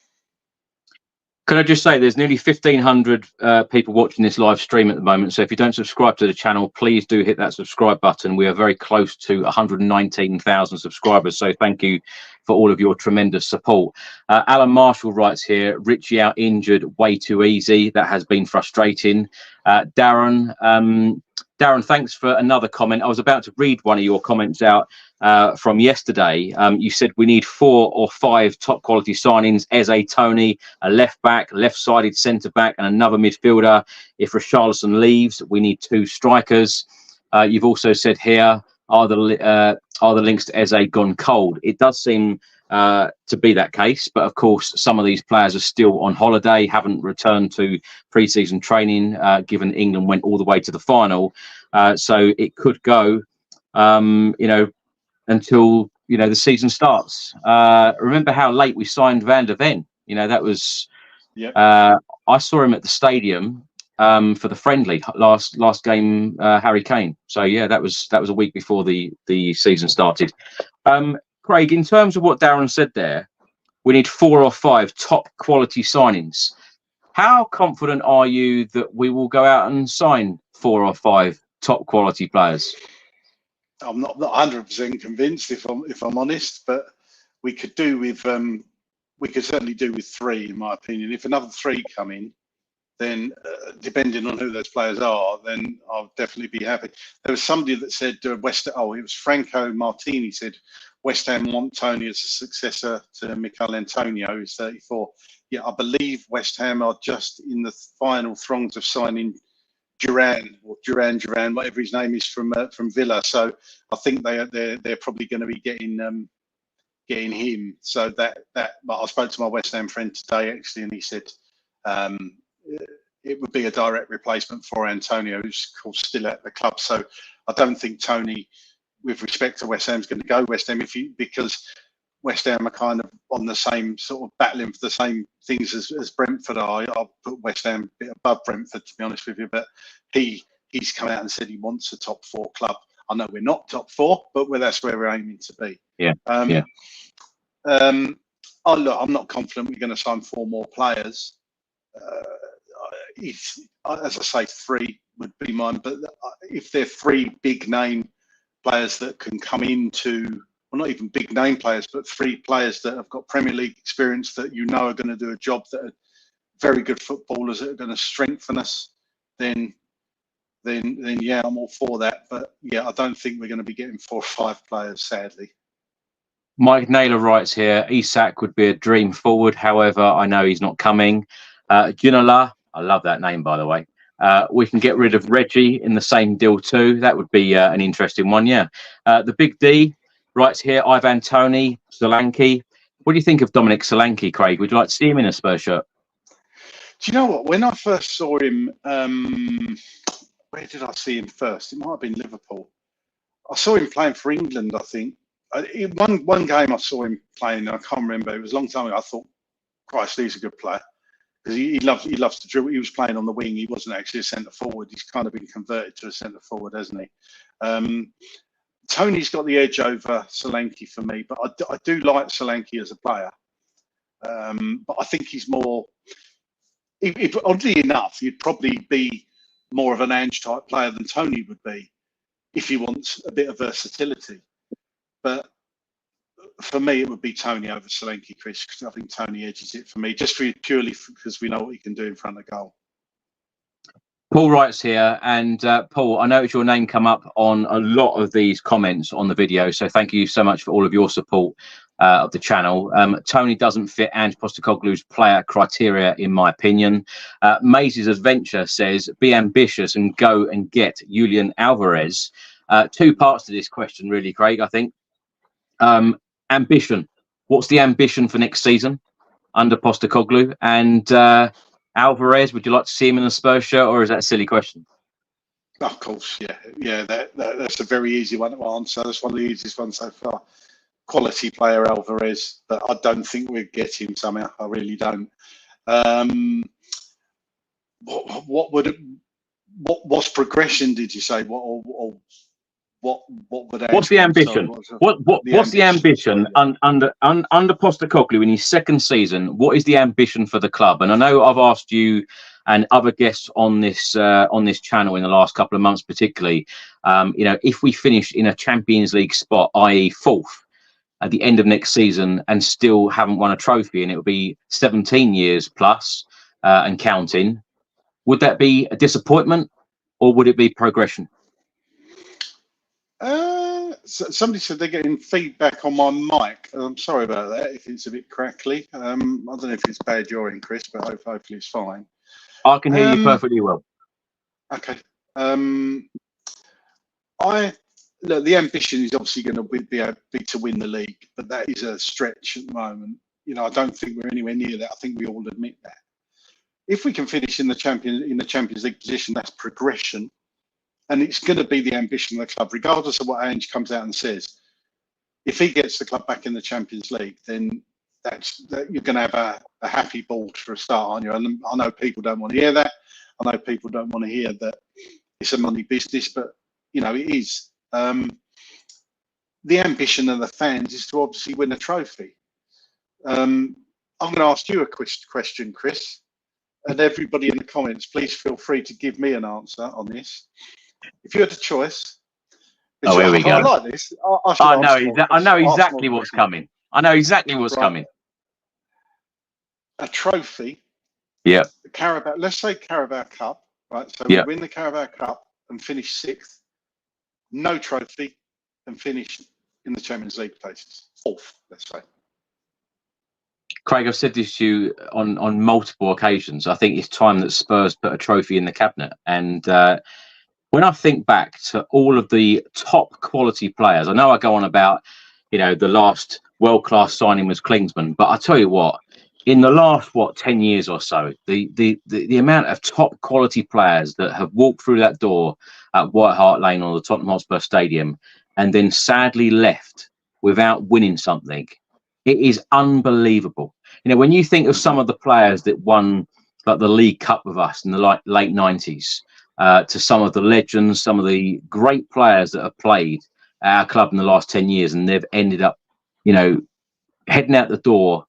Can I just say there's nearly 1,500 people watching this live stream at the moment. So if you don't subscribe to the channel, please do hit that subscribe button. We are very close to 119,000 subscribers. So thank you for all of your tremendous support. Alan Marshall writes here, Richie out injured, way too easy. That has been frustrating. Darren, thanks for another comment. I was about to read one of your comments out from yesterday. You said we need 4 or 5 top quality signings: Eze, Tony, a left back, left-sided centre back, and another midfielder. If Richarlison leaves, we need 2 strikers. You've also said here, are the links to Eze gone cold? It does seem to be that case, but of course some of these players are still on holiday, haven't returned to pre-season training, given England went all the way to the final. So it could go, you know, until, you know, the season starts. Remember how late we signed Van der Ven? You know, that was I saw him at the stadium for the friendly last game, Harry Kane. So yeah, that was a week before the season started. Craig, in terms of what Darren said there, we need 4 or 5 top quality signings. How confident are you that we will go out and sign 4 or 5 top quality players? I'm not 100% convinced, if I'm honest, but we could do with we could certainly do with 3, in my opinion. If another 3 come in, then depending on who those players are, then I'll definitely be happy. There was somebody that said it was Franco Martini said West Ham want Tony as a successor to Mikel Antonio, who's 34. Yeah, I believe West Ham are just in the final throngs of signing Duran, whatever his name is, from Villa. So I think they're probably going to be getting him. So that but I spoke to my West Ham friend today actually, and he said it would be a direct replacement for Antonio, who's of course still at the club. So I don't think Tony, with respect to West Ham, is going to go West Ham because West Ham are kind of on the same sort of battling for the same things as Brentford are. I'll put West Ham a bit above Brentford, to be honest with you, but he's come out and said he wants a top 4 club. I know we're not top 4, but that's where we're aiming to be. Look, I'm not confident we're going to sign 4 more players. As I say, 3 would be mine, but if they're 3 big name players that can come into, well, not even big name players, but 3 players that have got Premier League experience that you know are going to do a job, that are very good footballers that are going to strengthen us, then yeah, I'm all for that. But yeah, I don't think we're going to be getting 4 or 5 players, sadly. Mike Naylor writes here, Isak would be a dream forward. However, I know he's not coming. Ginola, I love that name, by the way. We can get rid of Reggie in the same deal too. That would be an interesting one, yeah. The Big D writes here, Ivan Toney, Solanke. What do you think of Dominic Solanke, Craig? Would you like to see him in a Spurs shirt? Do you know what? When I first saw him, where did I see him first? It might have been Liverpool. I saw him playing for England, I think. One game I saw him playing, I can't remember. It was a long time ago. I thought, Christ, he's a good player. Because he loves to dribble. He was playing on the wing. He wasn't actually a centre forward. He's kind of been converted to a centre forward, hasn't he? Tony's got the edge over Solanke for me, but I do like Solanke as a player. But I think he's more. Oddly enough, he'd probably be more of an Ange type player than Tony would be if he wants a bit of versatility. But for me, it would be Tony over Solanke, Chris, because I think Tony edges it for me, just purely because we know what he can do in front of goal. Paul writes here, and Paul, I noticed your name come up on a lot of these comments on the video, so thank you so much for all of your support of the channel. Tony doesn't fit Ange Postecoglou's player criteria, in my opinion. Maze's Adventure says, be ambitious and go and get Julian Alvarez. Two parts to this question, really, Craig, I think. Ambition. What's the ambition for next season under Postecoglou? And Alvarez, would you like to see him in a Spurs shirt, or is that a silly question? Of course, yeah. That's a very easy one to answer. That's one of the easiest ones so far. Quality player Alvarez, but I don't think we'd get him somehow. I really don't. What's progression? Did you say? What would? What's the ambition? What's the ambition under Postecoglou in his second season? What is the ambition for the club? And I know I've asked you and other guests on this channel in the last couple of months, particularly, if we finish in a Champions League spot, i.e., fourth at the end of next season, and still haven't won a trophy, and it will be 17 years plus and counting, would that be a disappointment, or would it be progression? Somebody said they're getting feedback on my mic. I'm sorry about that if it's a bit crackly. I don't know if it's bad your end, Chris, but hopefully it's fine. I can hear you perfectly well. Okay. The ambition is obviously going to be to win the league, but that is a stretch at the moment. I don't think we're anywhere near that. I think we all admit that. If we can finish in the Champions League position, that's progression. And it's going to be the ambition of the club, regardless of what Ange comes out and says. If he gets the club back in the Champions League, then you're going to have a happy board for a start, aren't you? And I know people don't want to hear that. I know people don't want to hear that it's a money business, but, it is. The ambition of the fans is to obviously win a trophy. I'm going to ask you a question, Chris, and everybody in the comments, please feel free to give me an answer on this. If you had a choice, here we go. I like this. I know exactly what's coming. I know exactly what's coming. A trophy. Yeah. The Carabao. Let's say Carabao Cup, right? So we win the Carabao Cup and finish 6th. No trophy and finish in the Champions League places. 4th, let's say. Craig, I've said this to you on multiple occasions. I think it's time that Spurs put a trophy in the cabinet. And when I think back to all of the top quality players, I know I go on about, the last world-class signing was Klinsmann, but I tell you what, in the last 10 years or so, the amount of top quality players that have walked through that door at White Hart Lane or the Tottenham Hotspur Stadium and then sadly left without winning something, it is unbelievable. When you think of some of the players that won like the League Cup with us in the late 90s, to some of the legends, some of the great players that have played at our club in the last 10 years, and they've ended up, heading out the door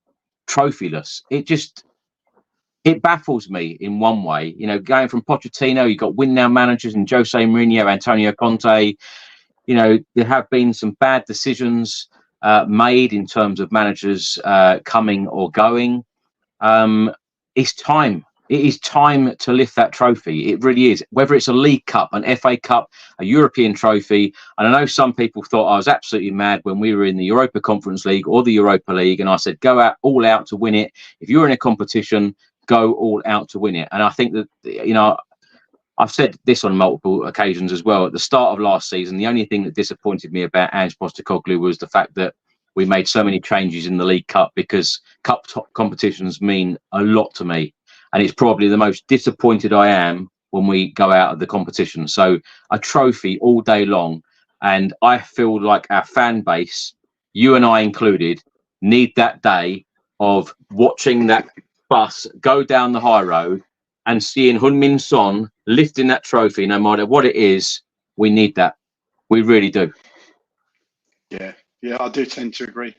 trophyless. It baffles me in one way. Going from Pochettino, you've got win now managers and Jose Mourinho, Antonio Conte. There have been some bad decisions made in terms of managers coming or going. It's time. It is time to lift that trophy. It really is. Whether it's a League Cup, an FA Cup, a European trophy. And I know some people thought I was absolutely mad when we were in the Europa Conference League or the Europa League. And I said, go out all out to win it. If you're in a competition, go all out to win it. And I think that, I've said this on multiple occasions as well. At the start of last season, the only thing that disappointed me about Ange Postecoglou was the fact that we made so many changes in the League Cup, because cup top competitions mean a lot to me. And it's probably the most disappointed I am when we go out of the competition. So a trophy all day long. And I feel like our fan base, you and I included, need that day of watching that bus go down the high road and seeing Heung-min Son lifting that trophy, no matter what it is. We need that. We really do. Yeah, I do tend to agree.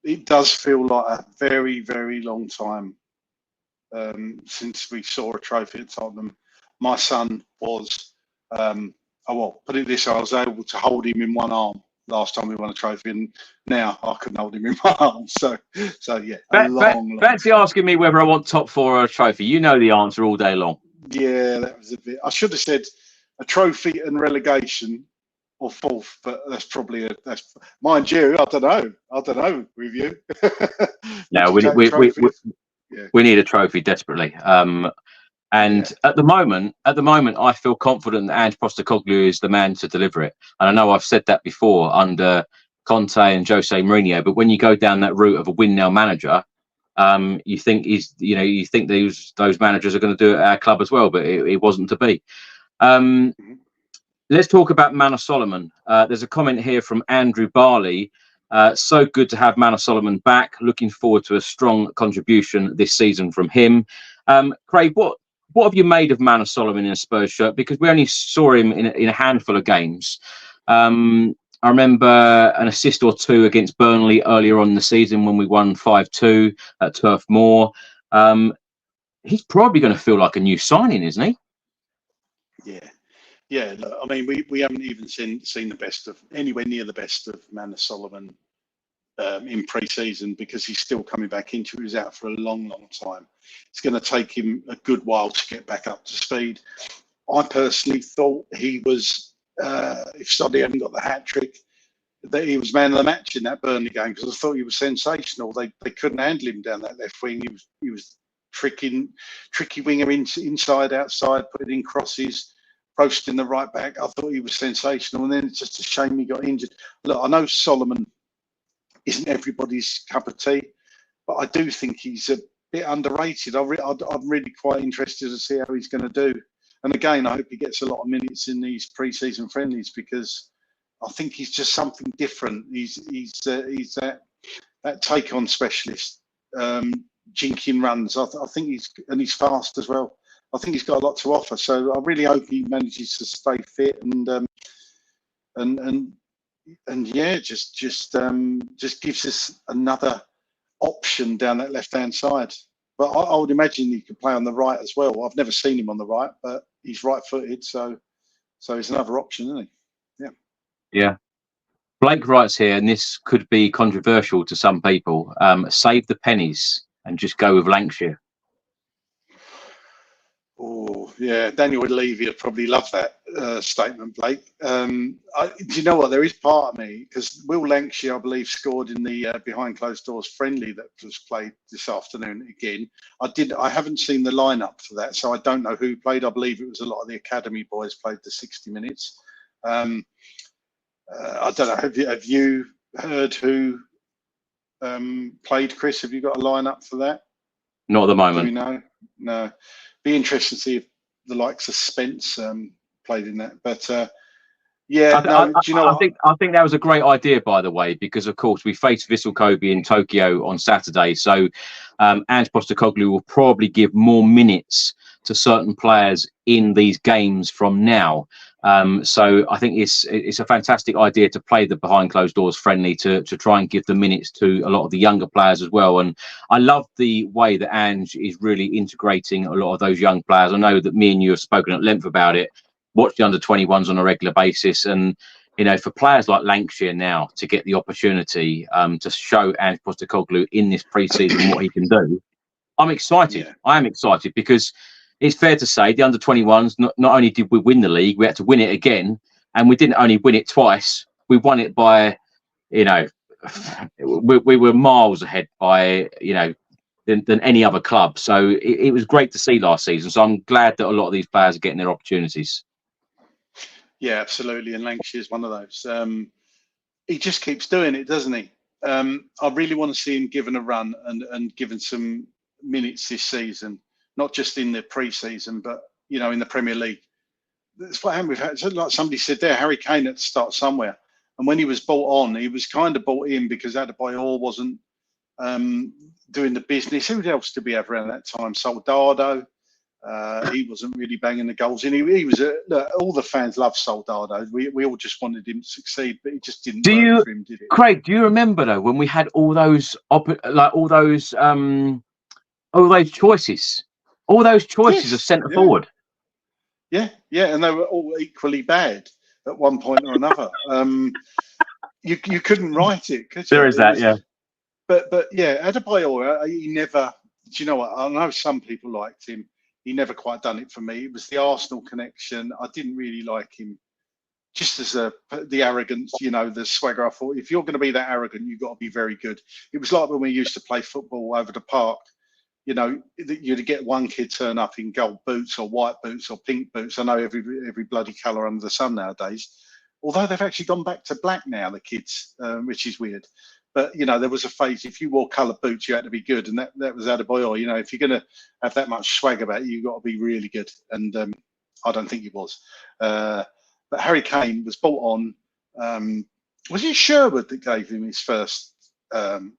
It does feel like a very, very long time since we saw a trophy at Tottenham. My son was, put it this way, I was able to hold him in one arm last time we won a trophy, and now I couldn't hold him in one arm. So yeah. Fancy asking me whether I want top 4 or a trophy. You know the answer all day long. Yeah, that was a bit. I should have said a trophy and relegation, or 4th, but that's probably that's mind you. I don't know with you. No, we need a trophy desperately. And at the moment, I feel confident that Ange Postecoglou is the man to deliver it. And I know I've said that before under Conte and Jose Mourinho, but when you go down that route of a win now manager, you think those managers are going to do it at our club as well, but it wasn't to be. Let's talk about Manor Solomon. There's a comment here from Andrew Barley. So good to have Manor Solomon back. Looking forward to a strong contribution this season from him. Craig, what have you made of Manor Solomon in a Spurs shirt? Because we only saw him in a handful of games. I remember an assist or two against Burnley earlier on in the season when we won 5-2 at Turf Moor. He's probably going to feel like a new signing, isn't he? Yeah. Look, I mean, we haven't even seen the best of, anywhere near the best of Manor Solomon in pre-season, because he's still coming back into it. He was out for a long time. It's going to take him a good while to get back up to speed. I personally thought he was, if Soddy hadn't got the hat trick, that he was man of the match in that Burnley game, because I thought he was sensational. They couldn't handle him down that left wing. He was tricky winger inside, outside, putting in crosses, roasting the right back. I thought he was sensational, and then it's just a shame he got injured. Look, I know Solomon isn't everybody's cup of tea, but I do think he's a bit underrated. I'm really quite interested to see how he's going to do. And again, I hope he gets a lot of minutes in these pre-season friendlies, because I think he's just something different. He's that take-on specialist, jinking runs. I think he's fast as well. I think he's got a lot to offer. So I really hope he manages to stay fit and yeah, just gives us another option down that left-hand side. But I would imagine he could play on the right as well. I've never seen him on the right, but he's right-footed, so he's another option, isn't he? Yeah. Blake writes here, and this could be controversial to some people, save the pennies and just go with Lancashire. Oh, yeah. Daniel Levy would probably love that statement, Blake. Do you know what? There is part of me, because Will Lancashire, I believe, scored in the behind closed doors friendly that was played this afternoon again. I haven't seen the lineup for that, so I don't know who played. I believe it was a lot of the academy boys played the 60 minutes. I don't know. Have you heard who played, Chris? Have you got a lineup for that? Not at the moment. Do we know? No. Be interesting to see if the likes of Spence played in that. But yeah, do you know? I think that was a great idea, by the way, because of course we face Vissel Kobe in Tokyo on Saturday. So Ange Postecoglou will probably give more minutes to certain players in these games from now. So I think it's a fantastic idea to play the behind closed doors friendly to try and give the minutes to a lot of the younger players as well. And I love the way that Ange is really integrating a lot of those young players. I know that me and you have spoken at length about it. Watch the under-21s on a regular basis, and you know, for players like Lancashire now to get the opportunity to show Ange Postecoglou in this pre-season what he can do, I'm excited. Yeah. I am excited, because it's fair to say the under-21s, not only did we win the league, we had to win it again. And we didn't only win it twice, we won it by, you know, we were miles ahead by, you know, than any other club. So it was great to see last season. So I'm glad that a lot of these players are getting their opportunities. Yeah, absolutely. And Lancashire's one of those. He just keeps doing it, doesn't he? I really want to see him given a run and given some minutes this season. Not just in the pre-season, but, you know, in the Premier League. That's what we've had. Like somebody said there, Harry Kane had to start somewhere. And when he was brought on, he was kind of brought in because Adebayor wasn't doing the business. Who else did we have around that time? Soldado. He wasn't really banging the goals in. He was all the fans loved Soldado. We all just wanted him to succeed, but it just didn't work for him, did it? Craig, do you remember though when we had all those choices? All those choices of centre forward. Yeah, and they were all equally bad at one point or another. You couldn't write it, could you? There is that, yeah. But yeah, Adebayor, he never. Do you know what? I know some people liked him. He never quite done it for me. It was the Arsenal connection. I didn't really like him. Just as the arrogance, you know, the swagger. I thought, if you're going to be that arrogant, you've got to be very good. It was like when we used to play football over the park. you know, you'd get one kid turn up in gold boots or white boots or pink boots. I know every bloody colour under the sun nowadays. Although they've actually gone back to black now, the kids, which is weird. But, you know, there was a phase, if you wore coloured boots, you had to be good. And that was attaboy. Or, you know, if you're going to have that much swag about you, you've got to be really good. And I don't think he was. But Harry Kane was brought on. Was it Sherwood that gave him his first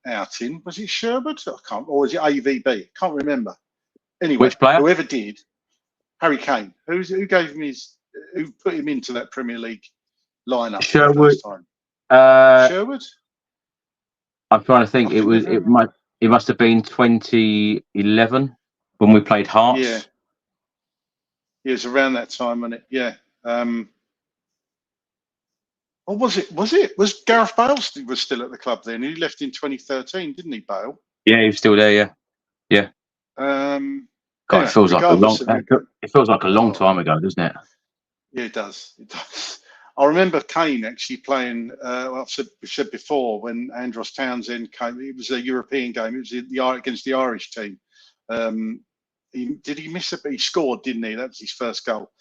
outing? Was it Sherwood? I can't. Or was it AVB? Can't remember. Anyway, which player? Whoever did, Harry Kane. Who gave him who put him into that Premier League lineup? Sherwood. For the first time? Sherwood. I'm trying to think. It must have been 2011 when we played Hearts. Yeah. It was around that time, wasn't it? Yeah. Or was it? Was Gareth Bale was still at the club then? He left in 2013, didn't he, Bale? Yeah, he was still there. Yeah. God, it feels like a long time ago, doesn't it? Yeah, it does. It does. I remember Kane actually playing. I've said before, when Andros Townsend came, it was a European game. It was against the Irish team. Did he miss it? But he scored, didn't he? That was his first goal.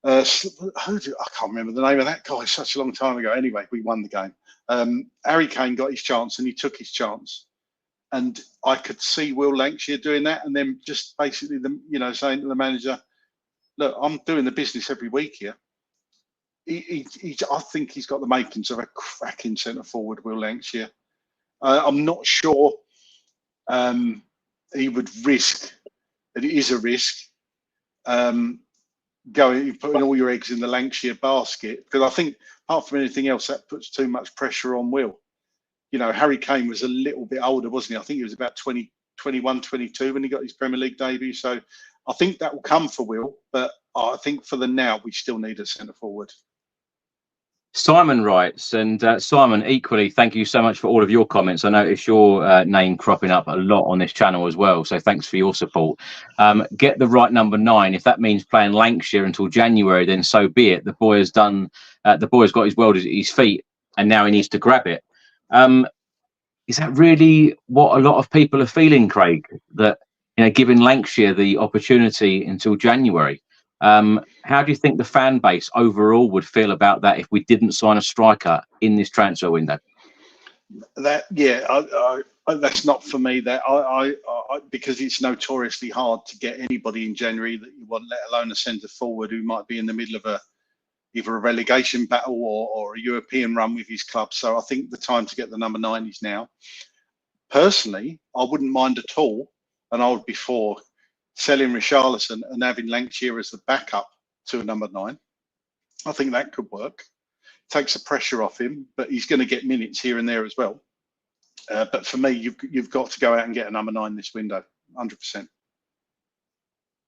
I can't remember the name of that guy. Such a long time ago. Anyway, we won the game. Harry Kane got his chance, and he took his chance. And I could see Will Lancashire doing that, and then just basically, saying to the manager, "Look, I'm doing the business every week here." I think he's got the makings of a cracking centre forward, Will Lancashire. I'm not sure he would risk. It is a risk. Putting all your eggs in the Lancashire basket, because I think apart from anything else, that puts too much pressure on Will. You know, Harry Kane was a little bit older, wasn't he? I think he was about 21, 22 when he got his Premier League debut. So I think that will come for Will, but I think for the now, we still need a centre forward. Simon writes, and Simon, equally, thank you so much for all of your comments. I notice your name cropping up a lot on this channel as well, so thanks for your support. Get the right number 9. If that means playing Lancashire until January, then so be it. The boy has got his world at his feet, and now he needs to grab it. Is that really what a lot of people are feeling, Craig? That, giving Lancashire the opportunity until January? How do you think the fan base overall would feel about that if we didn't sign a striker in this transfer window? That's not for me. Because it's notoriously hard to get anybody in January that you want, let alone a centre forward who might be in the middle of either a relegation battle or a European run with his club. So I think the time to get the number 9 is now. Personally, I wouldn't mind at all, and I would be for selling Richarlison and having Lancashire as the backup to a number 9. I think that could work. Takes the pressure off him, but he's going to get minutes here and there as well. But for me, you've got to go out and get a number 9 this window, 100%.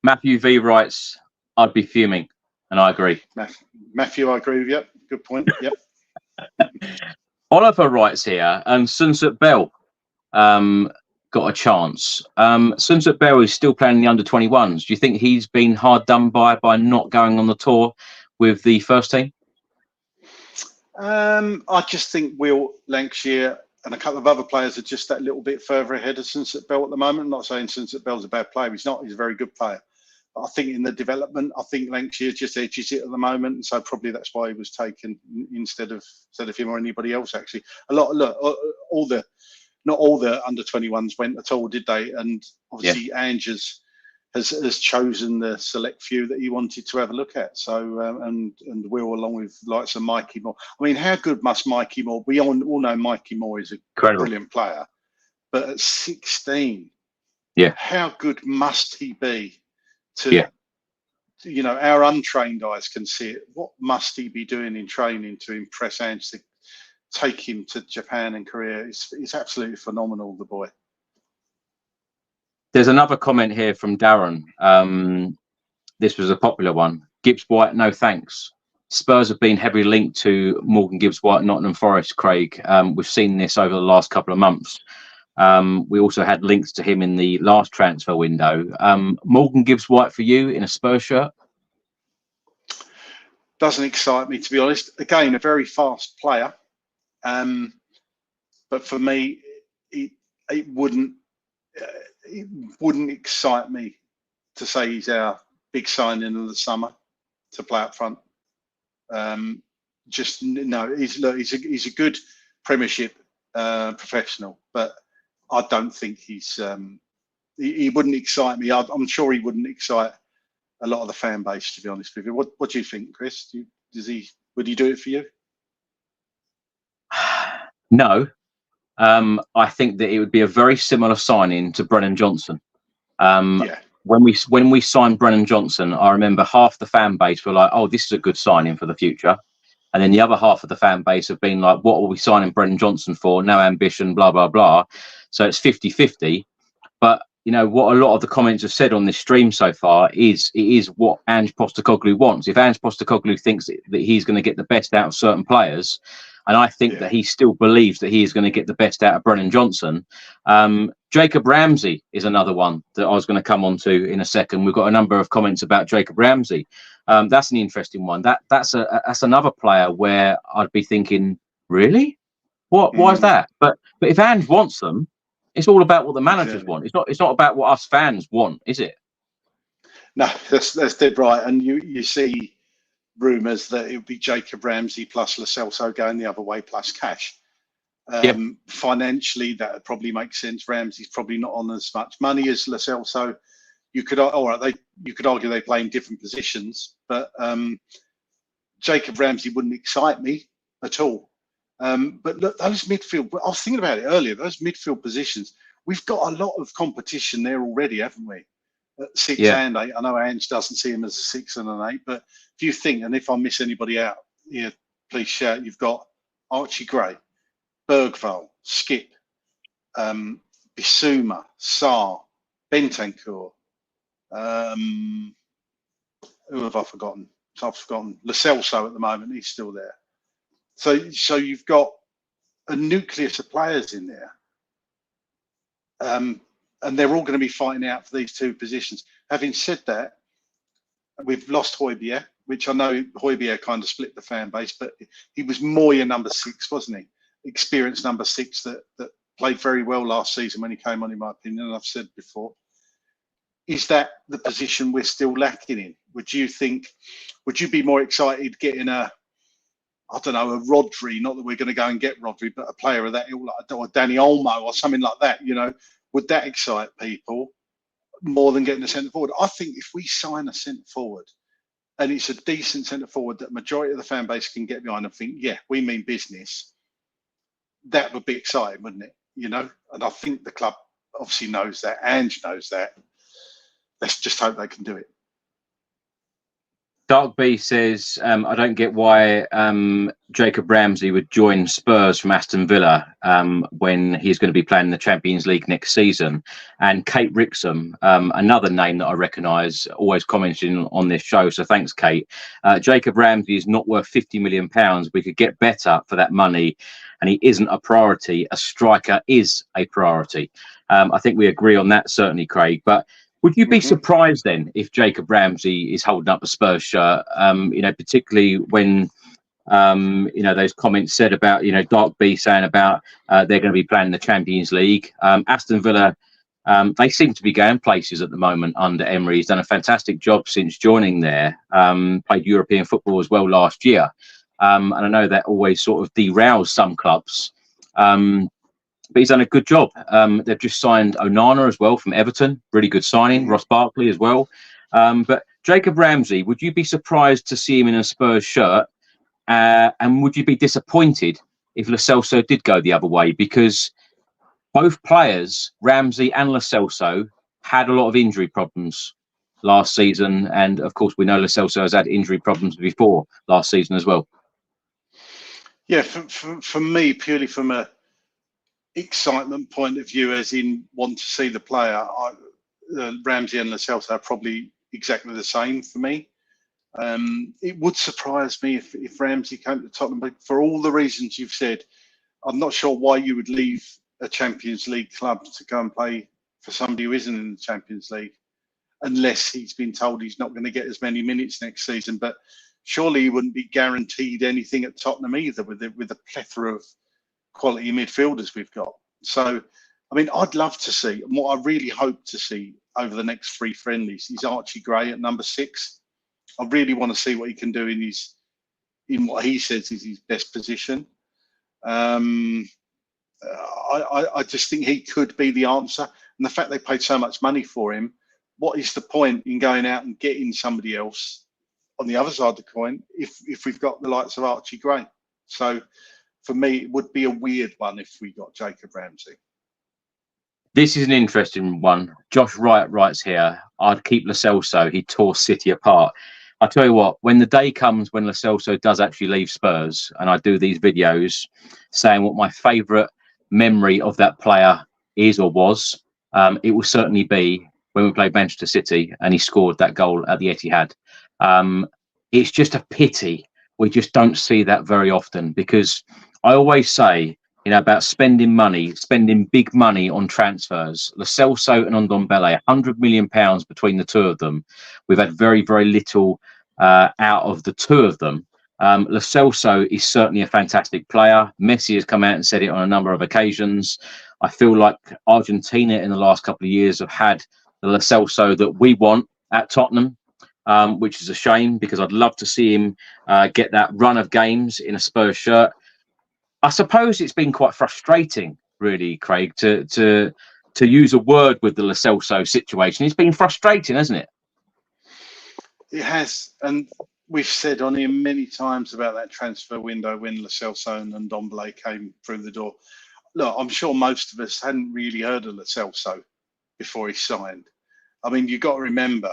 Matthew V writes, I'd be fuming, and I agree. Matthew, I agree with you. Good point. Yep. Oliver writes here, and Sunset Bell got a chance. Sunset Bell is still playing in the under-21s. Do you think he's been hard done by not going on the tour with the first team? I just think Will Lancashire and a couple of other players are just that little bit further ahead of Sunset Bell at the moment. I'm not saying Sunset Bell's a bad player. He's not. He's a very good player. But I think in the development, I think Lancashire just edges it at the moment. And so probably that's why he was taken instead of him or anybody else, actually. Not all the under-21s went at all, did they? And obviously, Ange has chosen the select few that he wanted to have a look at. So, and Will, along with likes of Mikey Moore. I mean, how good must Mikey Moore? We all know Mikey Moore is a brilliant player, but at 16, how good must he be to? Our untrained eyes can see it. What must he be doing in training to impress Ange to take him to Japan and Korea? It's absolutely phenomenal, the boy. There's another comment here from Darren. This was a popular one. Gibbs White, no thanks. Spurs have been heavily linked to Morgan Gibbs White, Nottingham Forest, Craig. We've seen this over the last couple of months. We also had links to him in the last transfer window. Morgan Gibbs White for you in a Spurs shirt? Doesn't excite me, to be honest. Again, a very fast player. But for me, it wouldn't. it wouldn't excite me to say he's our big signing of the summer to play up front. Just no, he's a good Premiership professional, but I don't think he wouldn't excite me. I'm sure he wouldn't excite a lot of the fan base, to be honest with you. What do you think, Chris? Would he do it for you? No. I think that it would be a very similar signing to Brennan Johnson. Yeah. When we signed Brennan Johnson, I remember half the fan base were like, "Oh, this is a good signing for the future," and then the other half of the fan base have been like, "What are we signing Brennan Johnson for? No ambition, blah blah blah." So it's 50-50. But you know what a lot of the comments have said on this stream so far is it is what Ange Postecoglou wants. If Ange Postecoglou thinks that he's going to get the best out of certain players, and I think that he still believes that he is going to get the best out of Brennan Johnson. Jacob Ramsey is another one that I was going to come on to in a second. We've got a number of comments about Jacob Ramsey. That's an interesting one. That's another player where I'd be thinking, really? Why is that? But if Ange wants them, it's all about what the managers want. It's not about what us fans want, is it? No, that's dead right. And you see rumours that it would be Jacob Ramsey plus Lo Celso going the other way plus cash. Financially, that would probably make sense. Ramsey's probably not on as much money as Lo Celso. You could argue they play in different positions, but Jacob Ramsey wouldn't excite me at all. But look, those midfield, I was thinking about it earlier, those midfield positions, we've got a lot of competition there already, haven't we? At 6 and 8. I know Ange doesn't see him as a 6 and an 8, but if you think, and if I miss anybody out here, please shout, you've got Archie Gray, Bergvall, Skip, Bissouma, Sarr, Bentancur. Who have I forgotten? I've forgotten. Lo Celso at the moment, he's still there. So you've got a nucleus of players in there. And they're all going to be fighting out for these two positions. Having said that, we've lost Højbjerg, which I know Højbjerg kind of split the fan base, but he was more your number 6, wasn't he? Experienced number 6 that played very well last season when he came on, in my opinion, and I've said before. Is that the position we're still lacking in? Would you be more excited getting a Rodri, not that we're going to go and get Rodri, but a player of that ilk, or Danny Olmo or something like that, would that excite people more than getting a centre forward? I think if we sign a centre forward and it's a decent centre forward that majority of the fan base can get behind and think, yeah, we mean business, that would be exciting, wouldn't it? And I think the club obviously knows that. Ange knows that. Let's just hope they can do it. Dark B says, I don't get why Jacob Ramsey would join Spurs from Aston Villa when he's going to be playing the Champions League next season. And Kate Rixham, another name that I recognise, always commenting on this show. So thanks, Kate. Jacob Ramsey is not worth £50 million. We could get better for that money. And he isn't a priority. A striker is a priority. I think we agree on that, certainly, Craig. But would you be surprised then if Jacob Ramsey is holding up a Spurs shirt? Particularly when those comments said about Dark B saying about they're going to be playing the Champions League. Aston Villa, they seem to be going places at the moment under Emery. He's done a fantastic job since joining there. Played European football as well last year, and I know that always sort of derails some clubs. But he's done a good job. They've just signed Onana as well from Everton. Really good signing. Ross Barkley as well. But Jacob Ramsey, would you be surprised to see him in a Spurs shirt? And would you be disappointed if Lo Celso did go the other way? Because both players, Ramsey and Lo Celso, had a lot of injury problems last season. And, of course, we know Lo Celso has had injury problems before last season as well. Yeah, for me, purely from a excitement point of view, as in want to see the player, Ramsey and Lo Celso are probably exactly the same for me. It would surprise me if Ramsey came to Tottenham, but for all the reasons you've said, I'm not sure why you would leave a Champions League club to go and play for somebody who isn't in the Champions League, unless he's been told he's not going to get as many minutes next season. But surely he wouldn't be guaranteed anything at Tottenham either, with the plethora of quality midfielders we've got. So I mean, I'd love to see, and what I really hope to see over the next 3 friendlies is Archie Gray at number 6. I really want to see what he can do in what he says is his best position. I just think he could be the answer. And the fact they paid so much money for him, what is the point in going out and getting somebody else on the other side of the coin if we've got the likes of Archie Gray? So for me, it would be a weird one if we got Jacob Ramsey. This is an interesting one. Josh Wright writes here, I'd keep Lo Celso. He tore City apart. I tell you what, when the day comes when Lo Celso does actually leave Spurs, and I do these videos saying what my favourite memory of that player is or was, it will certainly be when we played Manchester City and he scored that goal at the Etihad. It's just a pity we just don't see that very often, because I always say, you know, about spending big money on transfers. Lo Celso and Ndombele, £100 million between the two of them. We've had very, very little out of the two of them. Lo Celso is certainly a fantastic player. Messi has come out and said it on a number of occasions. I feel like Argentina in the last couple of years have had the Lo Celso that we want at Tottenham, which is a shame, because I'd love to see him get that run of games in a Spurs shirt. I suppose it's been quite frustrating, really, Craig, to use a word with the Lo Celso situation. It's been frustrating, hasn't it? It has, and we've said on here many times about that transfer window when Lo Celso and Ndombele came through the door. Look, I'm sure most of us hadn't really heard of Lo Celso before he signed. I mean, you've got to remember,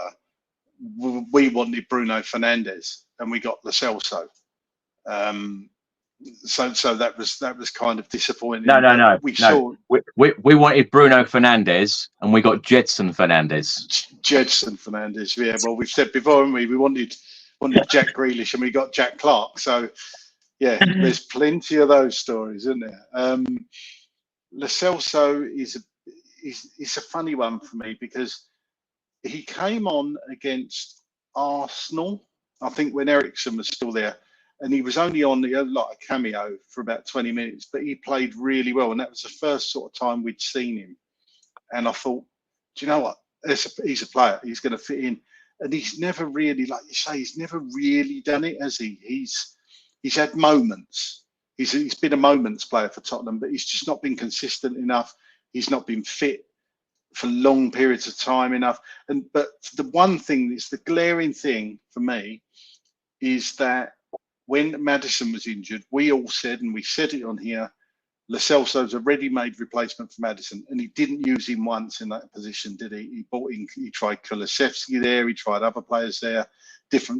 we wanted Bruno Fernandes and we got Lo Celso. So that was kind of disappointing. No. We wanted Bruno Fernandes and we got Djed Fernandes. Yeah, well, we've said before, haven't we? We wanted Jack Grealish and we got Jack Clark. So yeah, there's plenty of those stories, isn't there? Lo Celso is a funny one for me, because he came on against Arsenal, I think, when Eriksen was still there. And he was only on like a cameo for about 20 minutes, but he played really well. And that was the first sort of time we'd seen him. And I thought, do you know what? He's a player. He's going to fit in. And he's never really, like you say, he's never really done it, has he? He's had moments. He's been a moments player for Tottenham, but he's just not been consistent enough. He's not been fit for long periods of time enough. But the one thing that's the glaring thing for me is that when Maddison was injured, we all said, and we said it on here, Lo Celso's a ready-made replacement for Maddison, and he didn't use him once in that position, did he? He tried Kulusevski there, he tried other players there,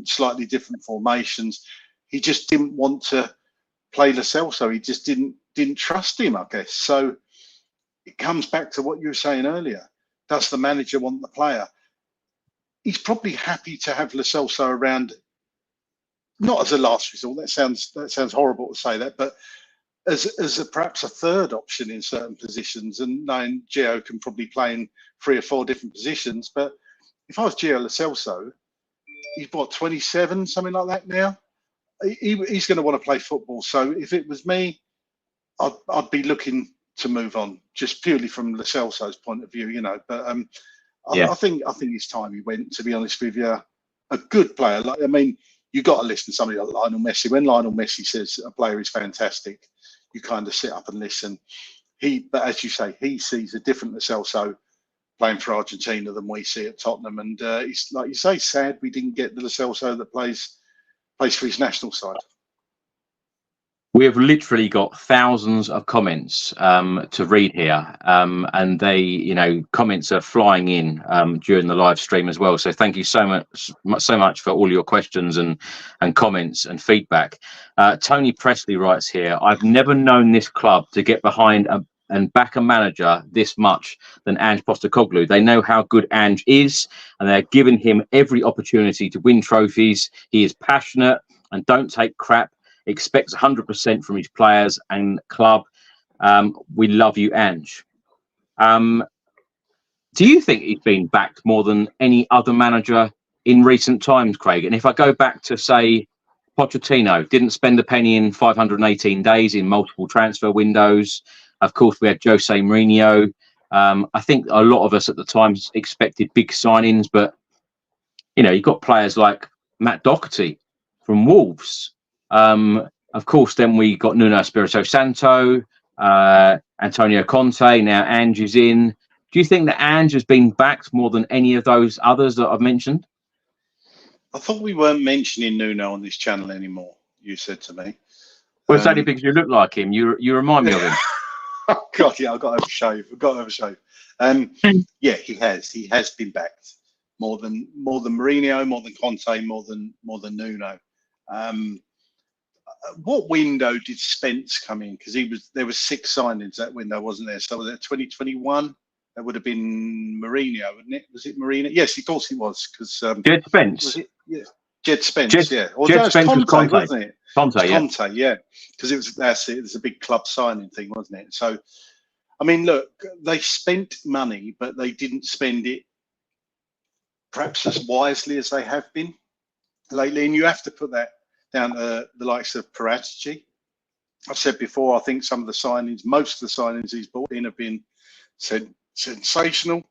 slightly different formations. He just didn't want to play Lo Celso. He just didn't trust him, I guess. So it comes back to what you were saying earlier. Does the manager want the player? He's probably happy to have Lo Celso around, not as a last resort. That sounds horrible to say that, but as perhaps a third option in certain positions. And knowing Gio can probably play in 3 or 4 different positions. But if I was Gio Lo Celso, he's 27, something like that now. He's going to want to play football. So if it was me, I'd be looking to move on, just purely from Lo Celso's point of view, you know. But I think it's time he went, to be honest with you. A good player. You got to listen to somebody like Lionel Messi. When Lionel Messi says a player is fantastic, you kind of sit up and listen. But as you say, he sees a different Lo Celso playing for Argentina than we see at Tottenham. And it's like you say, sad we didn't get the Lo Celso that plays for his national side. We have literally got thousands of comments to read here, and comments are flying in during the live stream as well. So thank you so much for all your questions and comments and feedback. Tony Presley writes here, I've never known this club to get behind and back a manager this much than Ange Postecoglou. They know how good Ange is, and they're giving him every opportunity to win trophies. He is passionate and don't take crap. Expects 100% from his players and club. We love you, Ange. Do you think he's been backed more than any other manager in recent times, Craig? And if I go back to, say, Pochettino, didn't spend a penny in 518 days in multiple transfer windows. Of course, we had Jose Mourinho. I think a lot of us at the time expected big signings, but you've got players like Matt Doherty from Wolves. Of course, then we got Nuno Espirito Santo, Antonio Conte. Now Ange is in. Do you think that Ange has been backed more than any of those others that I've mentioned? I thought we weren't mentioning Nuno on this channel anymore. You said to me. Well, it's only because you look like him. You remind me of him. Oh God, yeah, I've got to have a shave. Yeah, he has been backed more than Mourinho, more than Conte, more than Nuno. What window did Spence come in? Because there was 6 signings that window, wasn't there? So was it 2021? That would have been Mourinho, wouldn't it? Was it Mourinho? Yes, of course it was. Because Djed Spence. Was it? Yeah, Djed Spence. Yeah, or Djed Spence was Conte, wasn't it? Conte, yeah. Because it was a big club signing thing, wasn't it? So, I mean, look, they spent money, but they didn't spend it perhaps as wisely as they have been lately. And you have to put that down to the likes of Paratici. I've said before, I think some of the signings, most of the signings he's brought in have been sensational,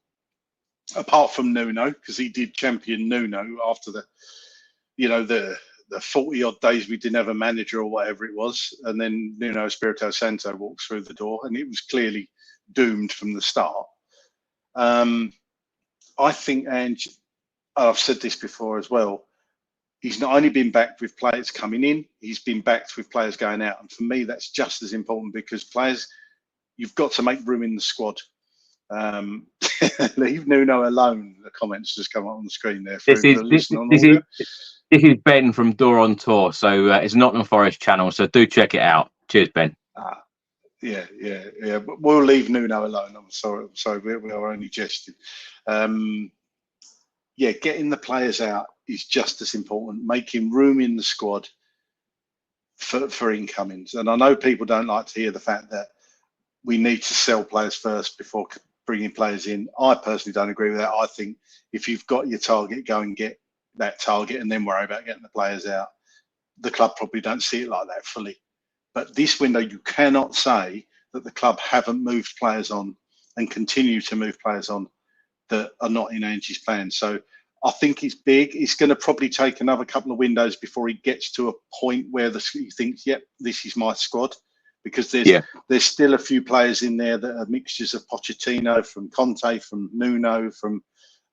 apart from Nuno, because he did champion Nuno after the 40 odd days we didn't have a manager or whatever it was, and then Nuno Espirito Santo walks through the door, and it was clearly doomed from the start. I think Ange, I've said this before as well, he's not only been backed with players coming in, he's been backed with players going out, and for me that's just as important, because players, you've got to make room in the squad. Leave Nuno alone. The comments just come up on the screen there. This is Ben from Door on Tour, so it's Nottingham Forest channel, so do check it out. Cheers, Ben. Yeah. But we'll leave Nuno alone. I'm sorry. We are only jesting. Getting the players out is just as important. Making room in the squad for incomings. And I know people don't like to hear the fact that we need to sell players first before bringing players in. I personally don't agree with that. I think if you've got your target, go and get that target and then worry about getting the players out. The club probably don't see it like that fully. But this window, you cannot say that the club haven't moved players on and continue to move players on that are not in Ange's plan. So I think it's big. It's going to probably take another couple of windows before he gets to a point where he thinks, yep, this is my squad. Because there's still a few players in there that are mixtures of Pochettino, from Conte, from Nuno, from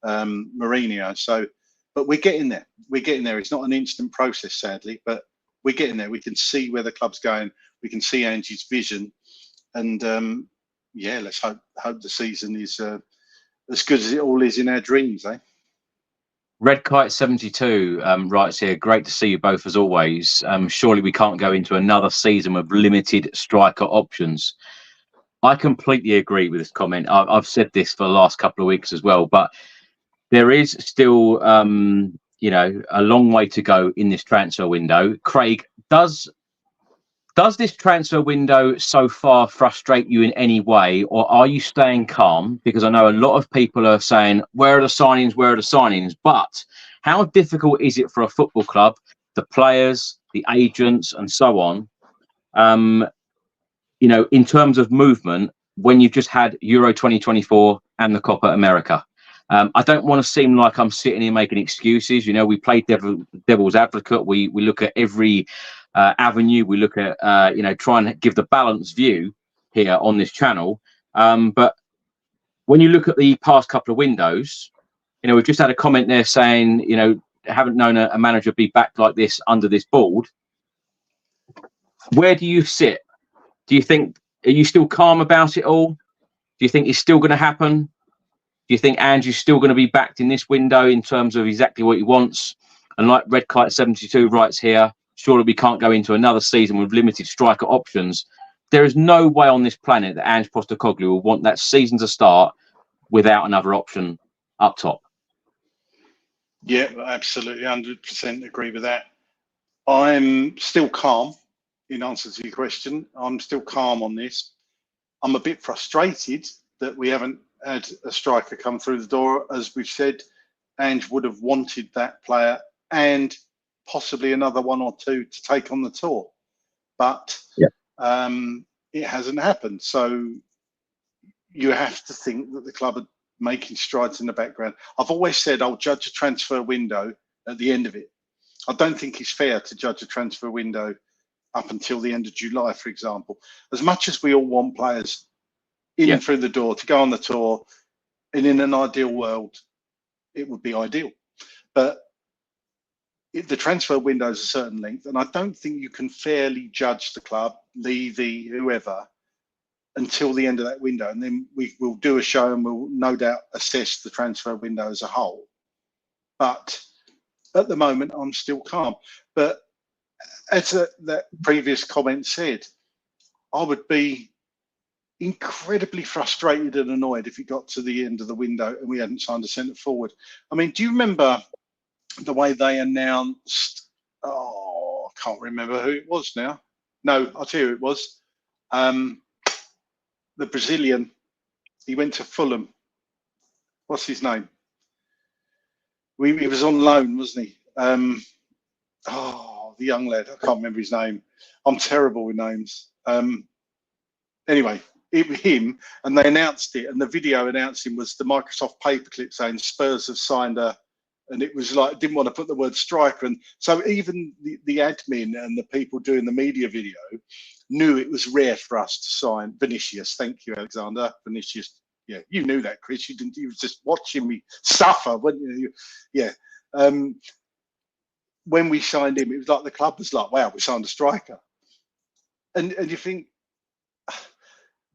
Mourinho. So, but we're getting there. It's not an instant process, sadly, but we're getting there. We can see where the club's going. We can see Ange's vision, and let's hope the season is as good as it all is in our dreams, eh? Red Kite 72 writes here, great to see you both as always. Surely we can't go into another season with limited striker options. I completely agree with this comment. I've said this for the last couple of weeks as well, but there is still, a long way to go in this transfer window. Craig, does this transfer window so far frustrate you in any way, or are you staying calm? Because I know a lot of people are saying, where are the signings? But how difficult is it for a football club, the players, the agents, and so on, in terms of movement, when you've just had Euro 2024 and the Copa America? I don't want to seem like I'm sitting here making excuses. We play devil's advocate. We look at every avenue. We look at try and give the balanced view here on this channel. But when you look at the past couple of windows, we've just had a comment there saying haven't known a manager be backed like this under this board. Where do you sit? Are you still calm about it all? Do you think it's still going to happen? Do you think Andrew's still going to be backed in this window in terms of exactly what he wants? And like Red Kite 72 writes here, surely we can't go into another season with limited striker options. There is no way on this planet that Ange Postecoglou will want that season to start without another option up top. Yeah, absolutely, 100% agree with that. I'm still calm in answer to your question. I'm still calm on this. I'm a bit frustrated that we haven't had a striker come through the door. As we've said, Ange would have wanted that player and possibly another one or two to take on the tour, but it hasn't happened. So you have to think that the club are making strides in the background. I've always said I'll judge a transfer window at the end of it. I don't think it's fair to judge a transfer window up until the end of July, for example. As much as we all want players in through the door to go on the tour, and in an ideal world, it would be ideal. But the transfer window is a certain length, and I don't think you can fairly judge the club, Levy, whoever, until the end of that window. And then we will do a show and we'll no doubt assess the transfer window as a whole. But at the moment, I'm still calm. But as that previous comment said, I would be incredibly frustrated and annoyed if it got to the end of the window and we hadn't signed a centre forward. I mean, do you remember the way they announced, I can't remember who it was now. No, I'll tell you who it was. The Brazilian, he went to Fulham. What's his name? He was on loan, wasn't he? The young lad, I can't remember his name. I'm terrible with names. Anyway, it was him, and they announced it, and the video announcing was the Microsoft paperclip saying Spurs have signed and it was like, didn't want to put the word striker. And so even the admin and the people doing the media video knew it was rare for us to sign Vinicius. Thank you, Alexander. Vinicius. Yeah, you knew that, Chris. You didn't. You were just watching me suffer, weren't you? Yeah. When we signed him, it was like the club was like, wow, we signed a striker. And you think,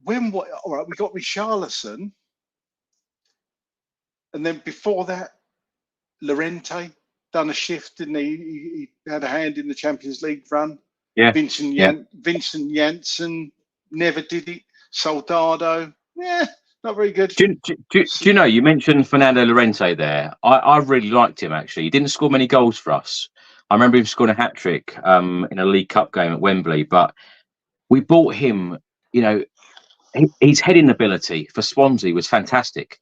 all right, we got Richarlison. And then before that, Llorente done a shift, didn't he? He had a hand in the Champions League run. Yeah. Vincent Janssen never did it. Soldado, not very good. Do you know, you mentioned Fernando Llorente there. I really liked him, actually. He didn't score many goals for us. I remember him scoring a hat-trick in a League Cup game at Wembley, but we bought him, you know, his heading ability for Swansea was fantastic.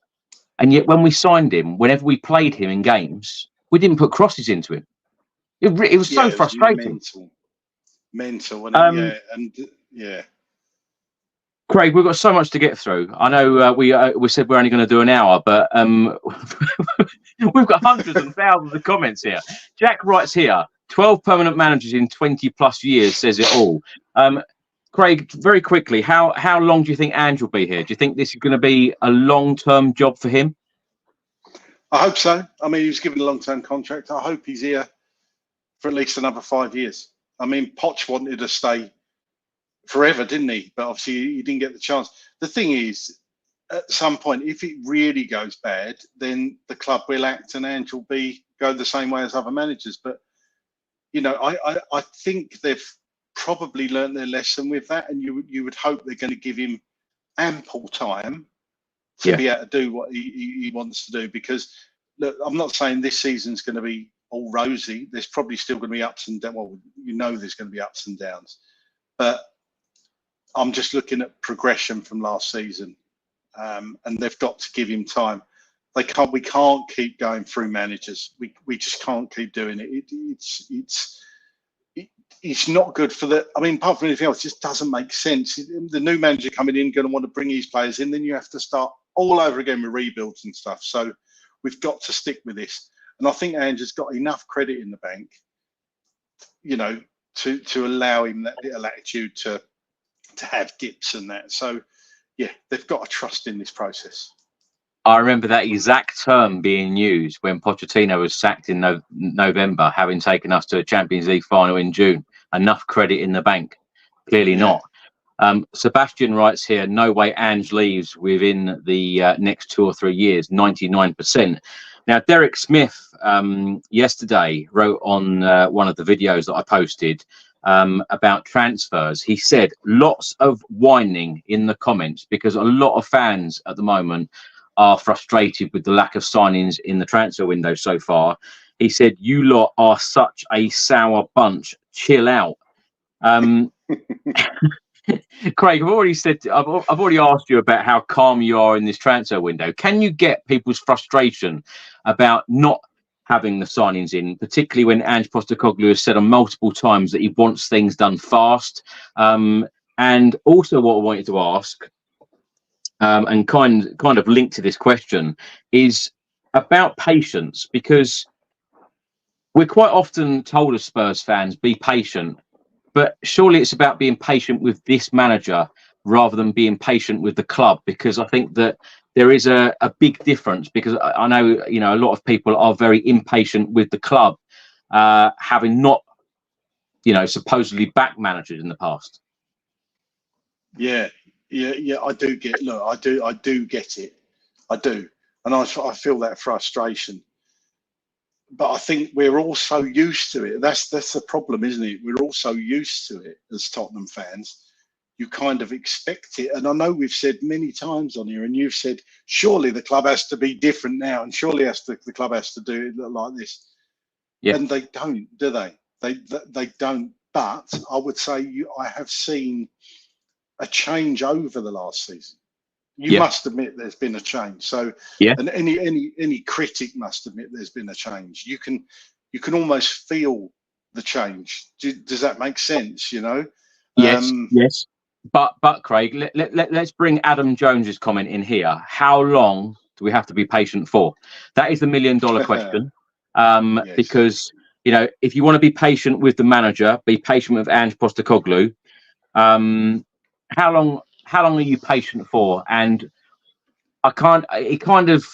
And yet when we signed him, whenever we played him in games, we didn't put crosses into him. It was so frustrating. Mental. Yeah. Craig, we've got so much to get through. I know we said we're only going to do an hour, but we've got hundreds and thousands of comments here. Jack writes here, 12 permanent managers in 20 plus years says it all. Craig, very quickly, how long do you think Ange will be here? Do you think this is going to be a long-term job for him? I hope so. I mean, he was given a long-term contract. I hope he's here for at least another 5 years. I mean, Poch wanted to stay forever, didn't he? But obviously he didn't get the chance. The thing is, at some point, if it really goes bad, then the club will act and Ange will go the same way as other managers. But, you know, I think they've probably learned their lesson with that, and you would hope they're going to give him ample time to be able to do what he wants to do. Because, look, I'm not saying this season's going to be all rosy. There's probably still going to be ups and downs. Well, you know there's going to be ups and downs. But I'm just looking at progression from last season, and they've got to give him time. We can't keep going through managers. We just can't keep doing it. It's not good for apart from anything else, it just doesn't make sense. The new manager coming in going to want to bring his players in, then you have to start all over again with rebuilds and stuff. So we've got to stick with this. And I think Ange has got enough credit in the bank, you know, to allow him that little attitude to have dips and that. So, yeah, they've got to trust in this process. I remember that exact term being used when Pochettino was sacked in November, having taken us to a Champions League final in June. Enough credit in the bank? Clearly not. Sebastian writes here, no way Ange leaves within the next 2 or 3 years, 99%. Now, Derek Smith yesterday wrote on one of the videos that I posted about transfers. He said lots of whining in the comments because a lot of fans at the moment are frustrated with the lack of signings in the transfer window so far. He said, you lot are such a sour bunch. Chill out. Craig, I've already asked you about how calm you are in this transfer window. Can you get people's frustration about not having the signings in, particularly when Ange Postecoglou has said on multiple times that he wants things done fast? And also what I wanted to ask, and kind of linked to this question, is about patience, because we're quite often told as Spurs fans, be patient, but surely it's about being patient with this manager rather than being patient with the club, because I think that there is a big difference, because I know, you know, a lot of people are very impatient with the club, having not, you know, supposedly backed managers in the past. Yeah, I do get. Look, I do get it. I do, and I feel that frustration. But I think we're all so used to it. That's the problem, isn't it? We're all so used to it as Tottenham fans. You kind of expect it, and I know we've said many times on here, and you've said surely the club has to be different now, and surely the club has to do it like this. Yeah. And they don't, do they? They don't. But I would say I have seen a change over the last season. You must admit there's been a change. So, and any critic must admit there's been a change. You can almost feel the change. Does that make sense? You know? Yes. Yes. But Craig, let's bring Adam Jones's comment in here. How long do we have to be patient for? That is the $1 million question. Yes. Because, you know, if you want to be patient with the manager, be patient with Ange Postecoglou. How long are you patient for? And it kind of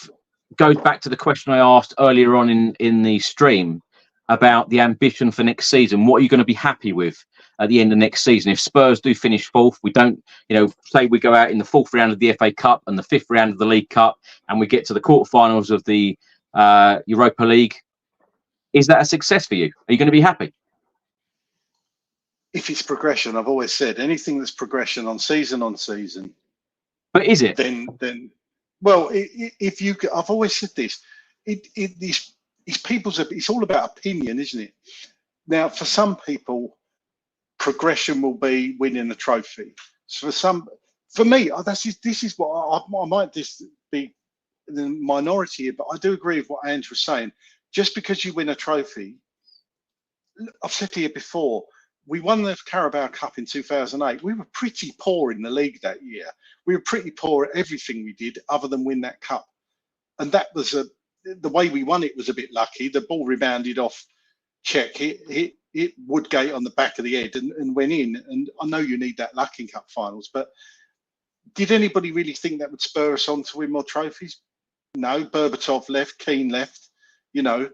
goes back to the question I asked earlier on in the stream about the ambition for next season. What are you going to be happy with at the end of next season? If Spurs do finish fourth, we don't, you know, say we go out in the fourth round of the FA Cup and the fifth round of the League Cup, and we get to the quarterfinals of the Europa League, is that a success for you? Are you going to be happy? If it's progression, I've always said anything that's progression on season. But is it? Then, well, if you, I've always said this. It's all about opinion, isn't it? Now, for some people, progression will be winning a trophy. So for me, this is what I might just be the minority here, but I do agree with what Ange was saying. Just because you win a trophy, I've said here before, we won the Carabao Cup in 2008. We were pretty poor in the league that year. We were pretty poor at everything we did other than win that cup. And that was the way we won it was a bit lucky. The ball rebounded off Czech. Hit Woodgate on the back of the head and went in. And I know you need that luck in cup finals, but did anybody really think that would spur us on to win more trophies? No. Berbatov left, Keane left, you know.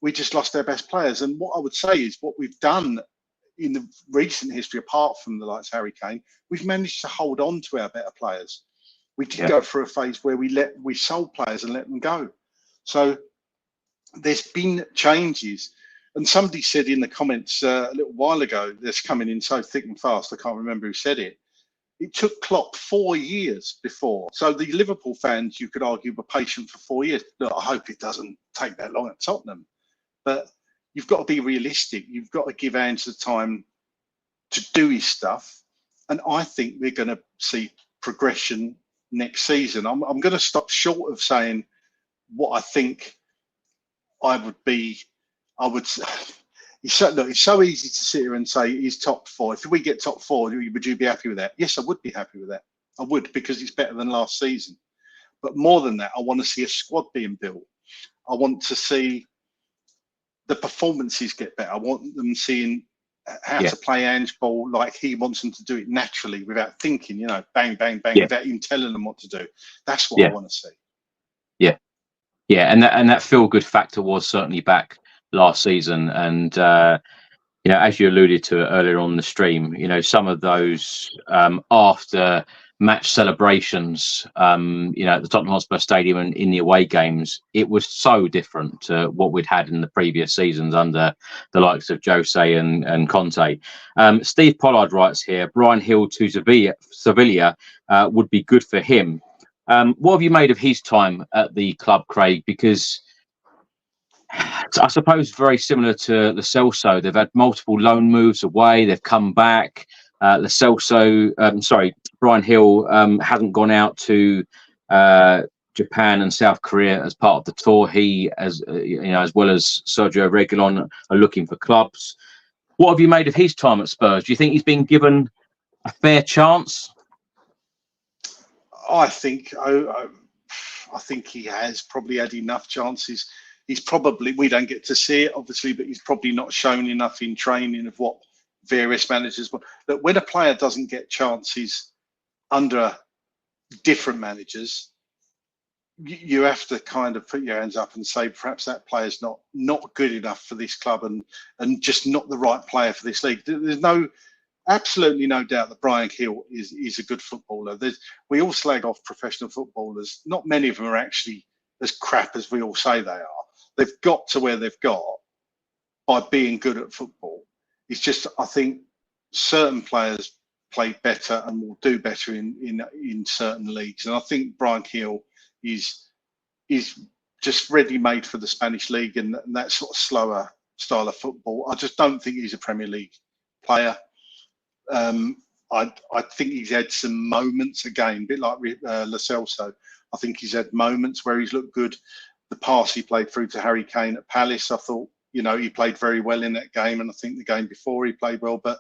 We just lost our best players. And what I would say is what we've done in the recent history, apart from the likes of Harry Kane, we've managed to hold on to our better players. We did go through a phase where we sold players and let them go. So there's been changes. And somebody said in the comments a little while ago, that's coming in so thick and fast, I can't remember who said it. It took Klopp 4 years before. So the Liverpool fans, you could argue, were patient for 4 years. Look, I hope it doesn't take that long at Tottenham. But you've got to be realistic. You've got to give Ange the time to do his stuff. And I think we're going to see progression next season. I'm going to stop short of saying what I think I would be. It's so easy to sit here and say he's top four. If we get top four, would you be happy with that? Yes, I would be happy with that. I would, because it's better than last season. But more than that, I want to see a squad being built. I want to see the performances get better. I want them seeing how to play Ange ball like he wants them to do it naturally without thinking, you know, bang, bang, bang, without him telling them what to do. That's what I want to see. Yeah, and that feel-good factor was certainly back last season. And, you know, as you alluded to earlier on the stream, you know, some of those after match celebrations, you know, at the Tottenham Hotspur Stadium and in the away games, it was so different to what we'd had in the previous seasons under the likes of Jose and Conte. Steve Pollard writes here, Brian Hill to Sevilla would be good for him. What have you made of his time at the club, Craig? Because I suppose very similar to Lo Celso, they've had multiple loan moves away. They've come back. Lo Celso, Brian Hill hasn't gone out to Japan and South Korea as part of the tour. He, as well as Sergio Reguilon, are looking for clubs. What have you made of his time at Spurs? Do you think he's been given a fair chance? I think he has probably had enough chances. He's probably, we don't get to see it obviously, but he's probably not shown enough in training of what various managers want. But when a player doesn't get chances under different managers, you have to kind of put your hands up and say perhaps that player's not good enough for this club and just not the right player for this league. There's absolutely no doubt that Bryan Gil is a good footballer. We all slag off professional footballers. Not many of them are actually as crap as we all say they are. They've got to where they've got by being good at football. It's just, I think certain players play better and will do better in certain leagues. And I think Bryan Gil is just ready-made for the Spanish league and that sort of slower style of football. I just don't think he's a Premier League player. I think he's had some moments again, a bit like Lo Celso. I think he's had moments where he's looked good. The pass he played through to Harry Kane at Palace, I thought, he played very well in that game. And I think the game before he played well, but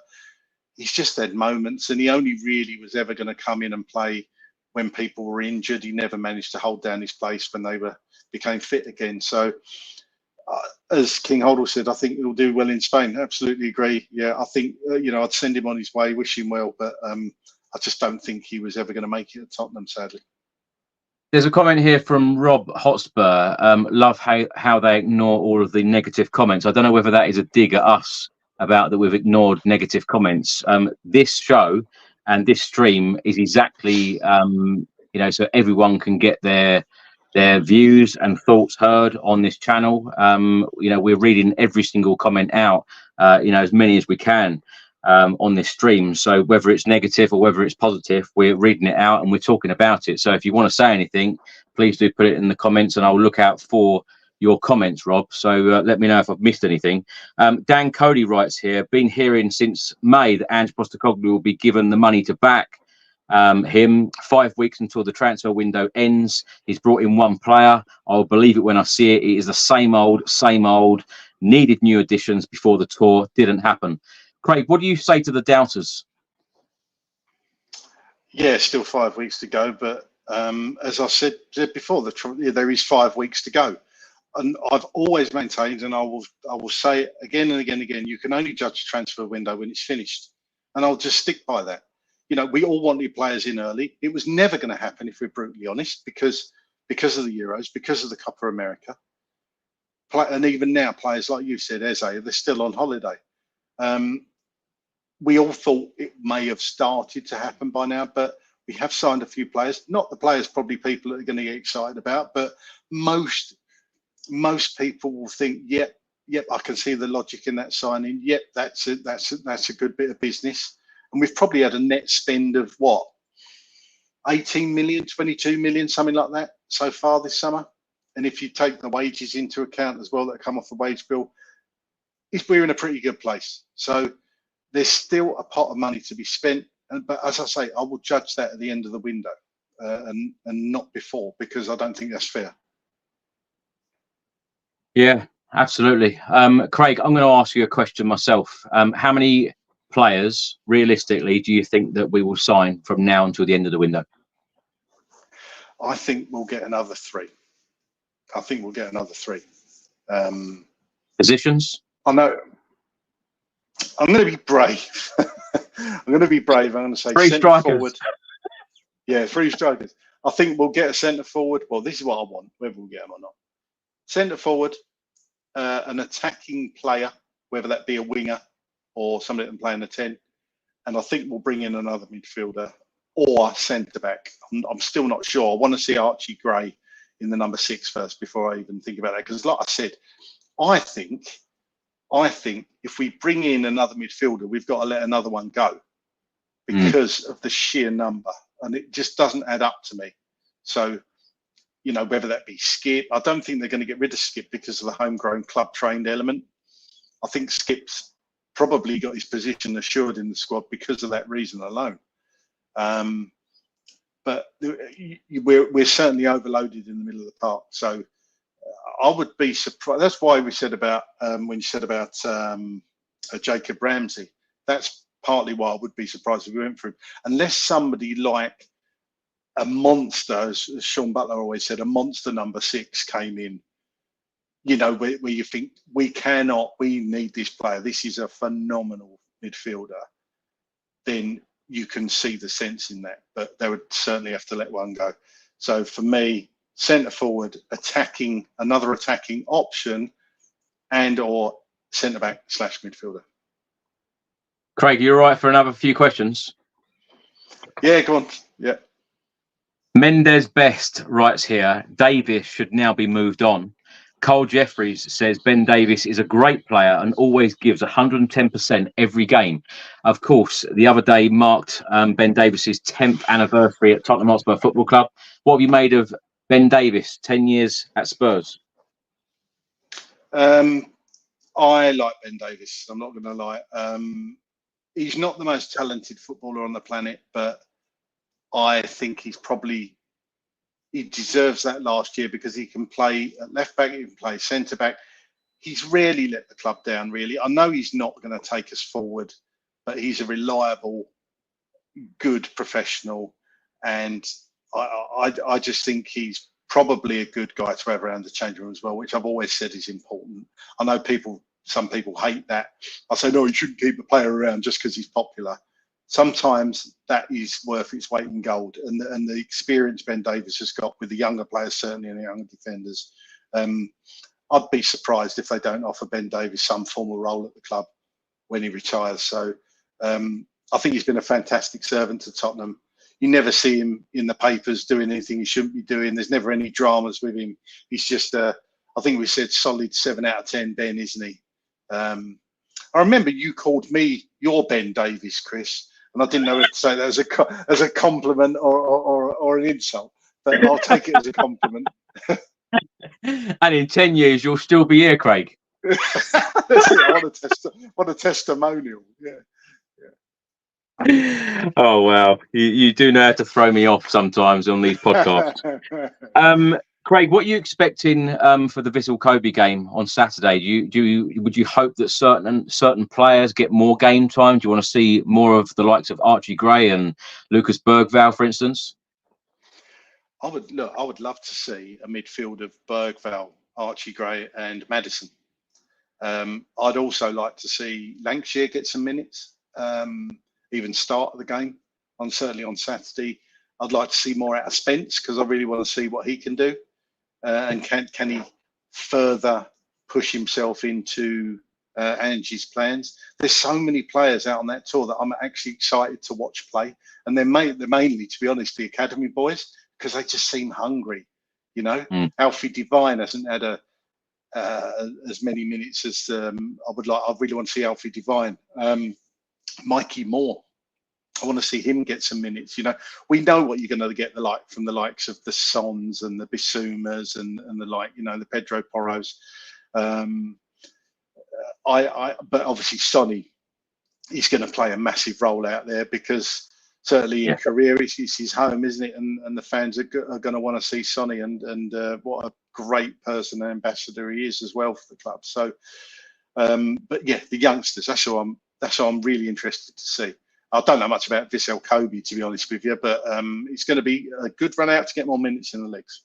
he's just had moments, and he only really was ever going to come in and play when people were injured. He never managed to hold down his place when they became fit again. So as King Holdall said, I think he'll do well in Spain. Absolutely agree. Yeah, I think, I'd send him on his way, wish him well, but I just don't think he was ever going to make it at Tottenham, sadly. There's a comment here from Rob Hotspur. Love how they ignore all of the negative comments. I don't know whether that is a dig at us about that we've ignored negative comments. This show and this stream is exactly, so everyone can get their views and thoughts heard on this channel. We're reading every single comment out, as many as we can on this stream. So whether it's negative or whether it's positive, we're reading it out and we're talking about it. So if you want to say anything, please do put it in the comments and I'll look out for your comments, Rob. So let me know if I've missed anything. Dan Cody writes here, been hearing since May that Ange Postecoglou will be given the money to back him. 5 weeks until the transfer window ends. He's brought in one player. I'll believe it when I see it. It is the same old, needed new additions before the tour. Didn't happen. Craig, what do you say to the doubters? Yeah, still 5 weeks to go. But as I said before, there is 5 weeks to go. And I've always maintained, and I will say it again and again and again, you can only judge the transfer window when it's finished. And I'll just stick by that. We all wanted players in early. It was never going to happen, if we're brutally honest, because of the Euros, because of the Copa America. And even now, players like you said, Eze, they're still on holiday. We all thought it may have started to happen by now, but we have signed a few players. Not the players probably people are going to get excited about, but most people will think, yep, I can see the logic in that signing. Yep, that's a good bit of business. And we've probably had a net spend of what, 18 million, 22 million, something like that so far this summer. And if you take the wages into account as well that come off the wage bill, we're in a pretty good place. So there's still a pot of money to be spent. But as I say, I will judge that at the end of the window and not before, because I don't think that's fair. Yeah, absolutely. Craig, I'm going to ask you a question myself. How many players, realistically, do you think that we will sign from now until the end of the window? I think we'll get another three. Positions? I know. I'm going to be brave. I'm going to say three strikers. Forward. Yeah, 3 strikers. I think we'll get a centre forward. Well, this is what I want, whether we'll get them or not. Centre forward, an attacking player, whether that be a winger or somebody that can play in the 10. And I think we'll bring in another midfielder or centre back. I'm still not sure. I want to see Archie Gray in the number 6 first before I even think about that. Because like I said, I think if we bring in another midfielder, we've got to let another one go because of the sheer number. And it just doesn't add up to me. So, whether that be Skip, I don't think they're going to get rid of Skip because of the homegrown club trained element. I think Skip's probably got his position assured in the squad because of that reason alone. But we're certainly overloaded in the middle of the park. So I would be surprised. That's why we said about when you said about Jacob Ramsey. That's partly why I would be surprised if we went for him, unless somebody like a monster, as Sean Butler always said, a monster number 6 came in, where you think we need this player. This is a phenomenal midfielder. Then you can see the sense in that, but they would certainly have to let one go. So for me, centre forward, another attacking option, and or centre back / midfielder. Craig, you're right for another few questions. Yeah, go on. Yeah. Mendes Best writes here, Davis should now be moved on. Cole Jeffries says Ben Davis is a great player and always gives 110% every game. Of course, the other day marked Ben Davis's 10th anniversary at Tottenham Hotspur Football Club. What have you made of Ben Davis, 10 years at Spurs? I like Ben Davis. I'm not going to lie. He's not the most talented footballer on the planet, but I think he deserves that last year because he can play at left back, he can play centre back. He's rarely let the club down, really. I know he's not going to take us forward, but he's a reliable, good professional. And I just think he's probably a good guy to have around the change room as well, which I've always said is important. I know some people hate that. I say, no, you shouldn't keep a player around just because he's popular. Sometimes that is worth its weight in gold, and the experience Ben Davis has got with the younger players, certainly, and the younger defenders. I'd be surprised if they don't offer Ben Davis some formal role at the club when he retires. So I think he's been a fantastic servant to Tottenham. You never see him in the papers doing anything he shouldn't be doing. There's never any dramas with him. He's just, I think we said solid 7 out of 10, Ben, isn't he? I remember you called me your Ben Davis, Chris, and I didn't know whether to say that as a compliment or an insult, but I'll take it as a compliment. And in 10 years, you'll still be here, Craig. That's it. What a testimonial. Yeah. Oh, wow. You do know how to throw me off sometimes on these podcasts. Craig, what are you expecting for the Vissel Kobe game on Saturday? Would you hope that certain players get more game time? Do you want to see more of the likes of Archie Gray and Lucas Bergvall, for instance? I would love to see a midfield of Bergvall, Archie Gray, and Maddison. I'd also like to see Lancashire get some minutes, even start the game certainly on Saturday. I'd like to see more out of Spence because I really want to see what he can do. And can he further push himself into Angie's plans? There's so many players out on that tour that I'm actually excited to watch play, and they're mainly, to be honest, the academy boys because they just seem hungry. Alfie Devine hasn't had as many minutes as I would like. I really want to see Alfie Devine. Mikey Moore, I want to see him get some minutes. We know what you're going to get from the likes of the Sons and the Bissoumas and the the Pedro Porros. But obviously Sonny, he's going to play a massive role out there because certainly in career it's his home, isn't it? And the fans are going to want to see Sonny and what a great person and ambassador he is as well for the club. So, but yeah, the youngsters. That's what I'm really interested to see. I don't know much about Vissel Kobe, to be honest with you, but it's going to be a good run out to get more minutes in the leagues.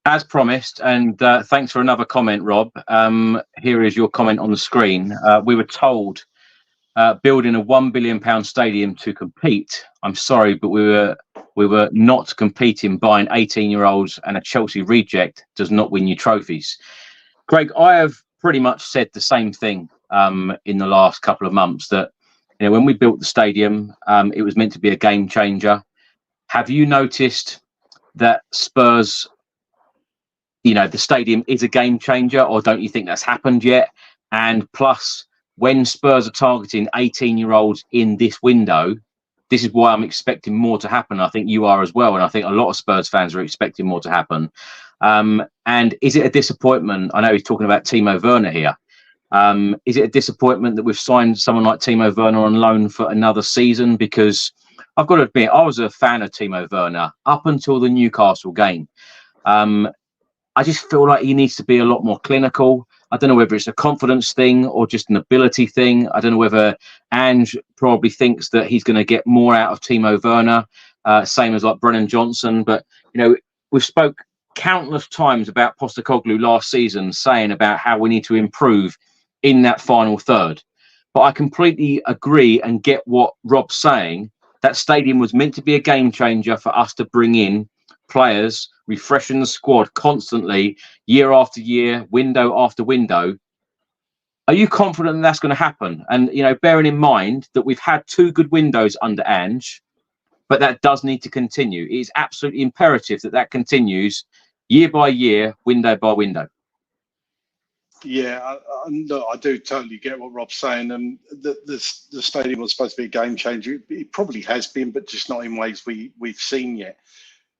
As promised, and thanks for another comment, Rob. Here is your comment on the screen. We were told building a £1 billion stadium to compete. I'm sorry, but we were not competing. Buying 18-year-olds and a Chelsea reject does not win you trophies. Craig, I have pretty much said the same thing in the last couple of months that when we built the stadium, it was meant to be a game changer. Have you noticed that Spurs, the stadium is a game changer, or don't you think that's happened yet? And plus, when Spurs are targeting 18-year-olds in this window, this is why I'm expecting more to happen. I think you are as well. And I think a lot of Spurs fans are expecting more to happen. And is it a disappointment? I know he's talking about Timo Werner here. Is it a disappointment that we've signed someone like Timo Werner on loan for another season? Because I've got to admit, I was a fan of Timo Werner up until the Newcastle game. I just feel like he needs to be a lot more clinical. I don't know whether it's a confidence thing or just an ability thing. I don't know whether Ange probably thinks that he's going to get more out of Timo Werner. same as like Brennan Johnson. But, you know, we've spoke countless times about Postecoglou last season, saying about how we need to improve in that final third. But I completely agree and get what Rob's saying. That stadium was meant to be a game changer for us to bring in players, refreshing the squad constantly, year after year, window after window. Are you confident that's going to happen? And, you know, bearing in mind that we've had 2 good windows under Ange, but that does need to continue. It is absolutely imperative that that continues year by year, window by window. Yeah, look, I do totally get what Rob's saying. And the stadium was supposed to be a game changer. It probably has been, but just not in ways we've seen yet.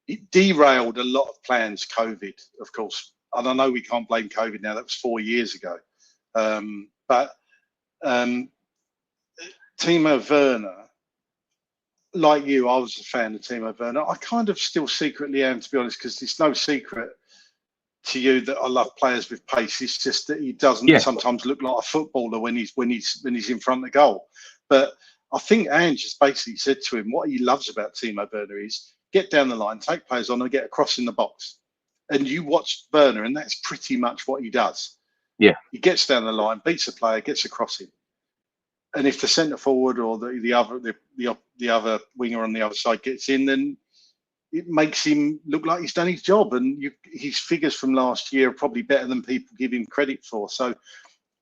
It derailed a lot of plans, COVID, of course. And I know we can't blame COVID now. That was 4 years ago. But Timo Werner, like you, I was a fan of Timo Werner. I kind of still secretly am, to be honest, because it's no secret to you that I love players with pace. It's just that he doesn't sometimes look like a footballer when he's in front of goal. But I think Ange has basically said to him what he loves about Timo Werner is get down the line, take players on, and get a cross in the box. And you watch Werner, and that's pretty much what he does. Yeah, he gets down the line, beats a player, gets a cross in. And if the centre forward or the other winger on the other side gets in, then it makes him look like he's done his job. And his figures from last year are probably better than people give him credit for. So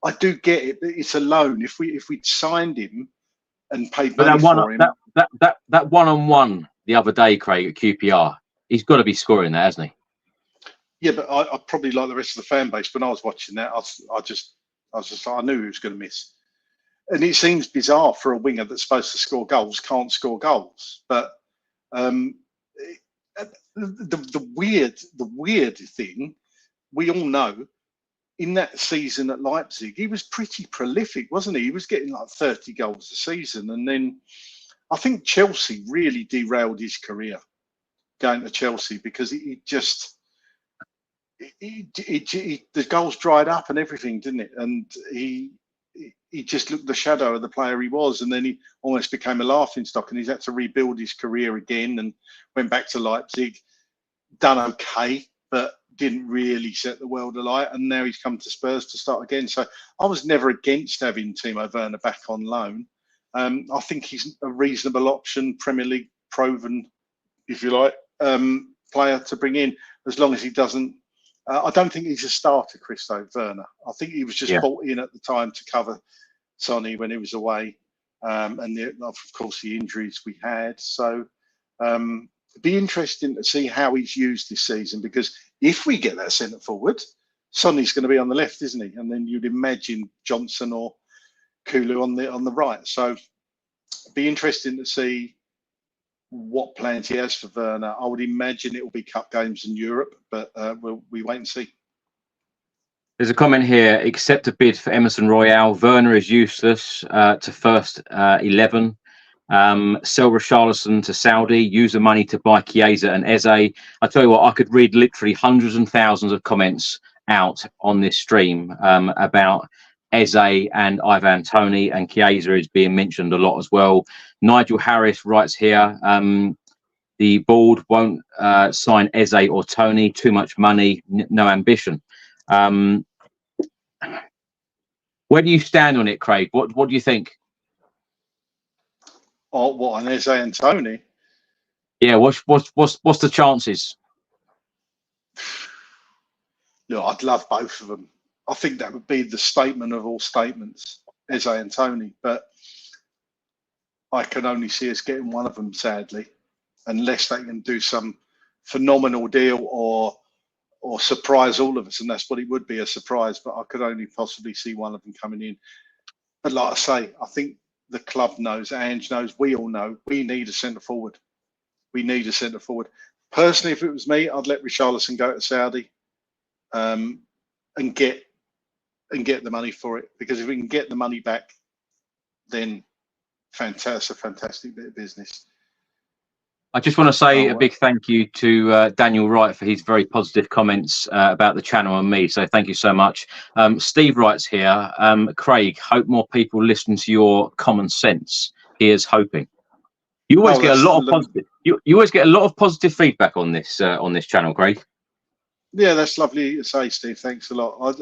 I do get it, but it's a loan. If we'd signed him and paid money for him, that one-on-one the other day, Craig, at QPR, he's got to be scoring that, hasn't he? Yeah, but I probably, like the rest of the fan base, when I was watching that, I knew he was going to miss. And it seems bizarre for a winger that's supposed to score goals, can't score goals. But the weird thing, we all know, in that season at Leipzig, he was pretty prolific, wasn't he? He was getting like 30 goals a season. And then I think Chelsea really derailed his career going to Chelsea, because the goals dried up and everything, didn't it? And he just looked the shadow of the player he was, and then he almost became a laughing stock, and he's had to rebuild his career again and went back to Leipzig, done okay, but didn't really set the world alight, and now he's come to Spurs to start again. So I was never against having Timo Werner back on loan. I think he's a reasonable option, Premier League proven, if you like, player to bring in, as long as he doesn't. I don't think he's a starter, Christo Werner. I think he was just brought in at the time to cover Sonny when he was away, and of course the injuries we had. So it'd be interesting to see how he's used this season, because if we get that centre forward, Sonny's going to be on the left, isn't he? And then you'd imagine Johnson or Kulu on the right. So it'd be interesting to see what plans he has for Werner. I would imagine it will be cup games in Europe, but we wait and see. There's a comment here: accept a bid for Emerson Royale. Werner is useless to first 11. Sell Richarlison to Saudi. Use the money to buy Chiesa and Eze. I tell you what, I could read literally hundreds and thousands of comments out on this stream about Eze and Ivan Toney, and Chiesa is being mentioned a lot as well. Nigel Harris writes here, the board won't sign Eze or Toney. Too much money, no ambition. Where do you stand on it, Craig? What do you think? Oh, what, on Eze and Toney? Yeah, what's the chances? No, I'd love both of them. I think that would be the statement of all statements, Eze and Toney. But I can only see us getting one of them, sadly, unless they can do some phenomenal deal or surprise all of us, and that's what it would be, a surprise. But I could only possibly see one of them coming in. But like I say, I think the club knows, Ange knows, we all know, we need a centre forward. We need a centre forward. Personally, if it was me, I'd let Richarlison go to Saudi and get the money for it, because if we can get the money back, then fantastic, fantastic bit of business. I just want to say a big thank you to Daniel Wright for his very positive comments about the channel and me. So thank you so much. Steve writes here, Craig, hope more people listen to your common sense. Here's hoping. You always get a lot of positive. You always get a lot of positive feedback on this channel, Craig. Yeah, that's lovely to say, Steve. Thanks a lot.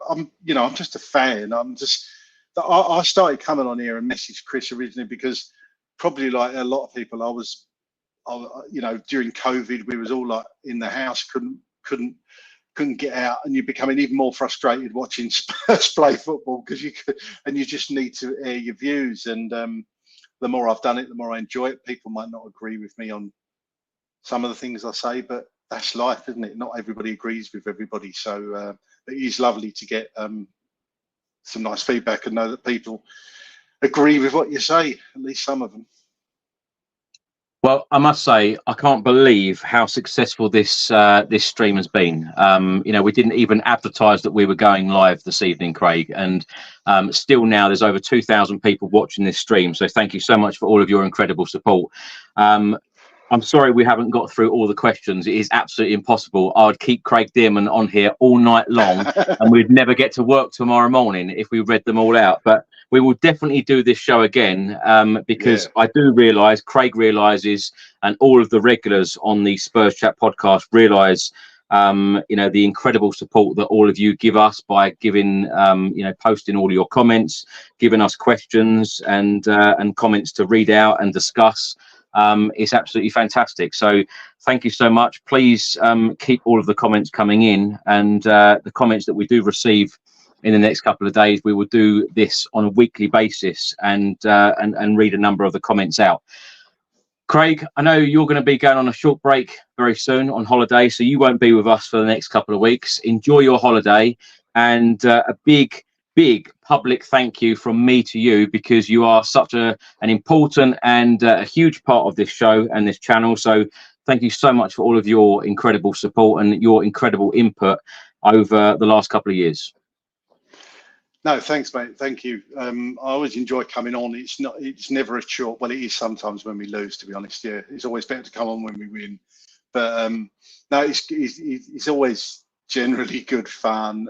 I'm just a fan. I started coming on here and messaged Chris originally because probably like a lot of people, during COVID, we was all like in the house, couldn't get out, and you're becoming even more frustrated watching Spurs play football because you just need to air your views. And the more I've done it, the more I enjoy it. People might not agree with me on some of the things I say, but that's life, isn't it? Not everybody agrees with everybody. So it is lovely to get some nice feedback and know that people agree with what you say, at least some of them. Well, I must say, I can't believe how successful this stream has been. We didn't even advertise that we were going live this evening, Craig, and still now there's over 2,000 people watching this stream. So thank you so much for all of your incredible support. I'm sorry we haven't got through all the questions. It is absolutely impossible. I'd keep Craig Dearman on here all night long and we'd never get to work tomorrow morning if we read them all out. But we will definitely do this show again because I do realise, Craig realises, and all of the regulars on the Spurs Chat podcast realise, the incredible support that all of you give us by giving, posting all your comments, giving us questions and comments to read out and discuss. It's absolutely fantastic. So thank you so much. Please keep all of the comments coming in, and the comments that we do receive in the next couple of days, we will do this on a weekly basis and read a number of the comments out. Craig, I know you're going to be going on a short break very soon on holiday, so you won't be with us for the next couple of weeks. Enjoy your holiday, and a big public thank you from me to you, because you are such an important and a huge part of this show and this channel. So thank you so much for all of your incredible support and your incredible input over the last couple of years. No, thanks, mate. Thank you. I always enjoy coming on. It's never a chore. Well, it is sometimes when we lose, to be honest. Yeah, it's always better to come on when we win. But no, it's always generally good fun.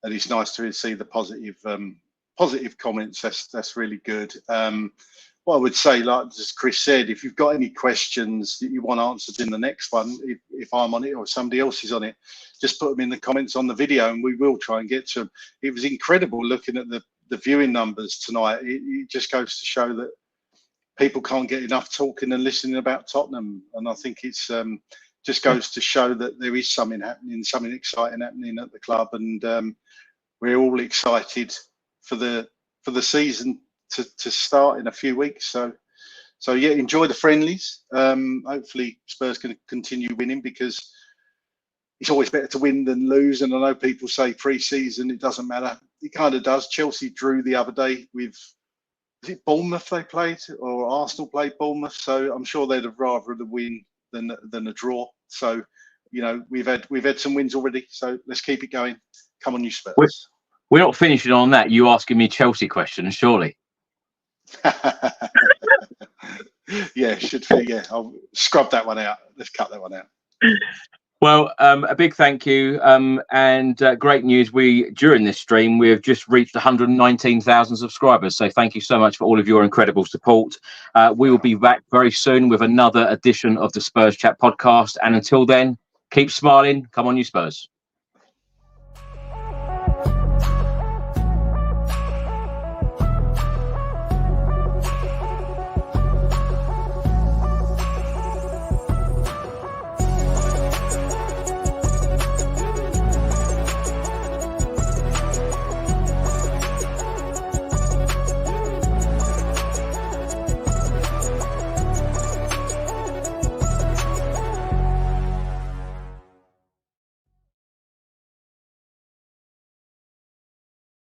And it's nice to see the positive comments. That's really good. What I would say, like as Chris said, if you've got any questions that you want answered in the next one, if I'm on it or somebody else is on it, just put them in the comments on the video and we will try and get to them. It was incredible looking at the viewing numbers tonight. It just goes to show that people can't get enough talking and listening about Tottenham. And I think it's just goes to show that there is something happening, something exciting happening at the club. And we're all excited for the season to start in a few weeks. So yeah, enjoy the friendlies. Hopefully Spurs can continue winning, because it's always better to win than lose. And I know people say pre-season it doesn't matter. It kind of does. Chelsea drew the other day with, was it Bournemouth they played, or Arsenal played Bournemouth? So I'm sure they'd have rather the win than a draw. So we've had some wins already. So let's keep it going. Come on, you Spurs. We're not finishing on that. You asking me Chelsea questions, surely? Yeah, should be. Yeah, I'll scrub that one out. Let's cut that one out. Well, a big thank you, and great news. During this stream, we have just reached 119,000 subscribers. So thank you so much for all of your incredible support. We will be back very soon with another edition of the Spurs Chat podcast. And until then, keep smiling. Come on, you Spurs.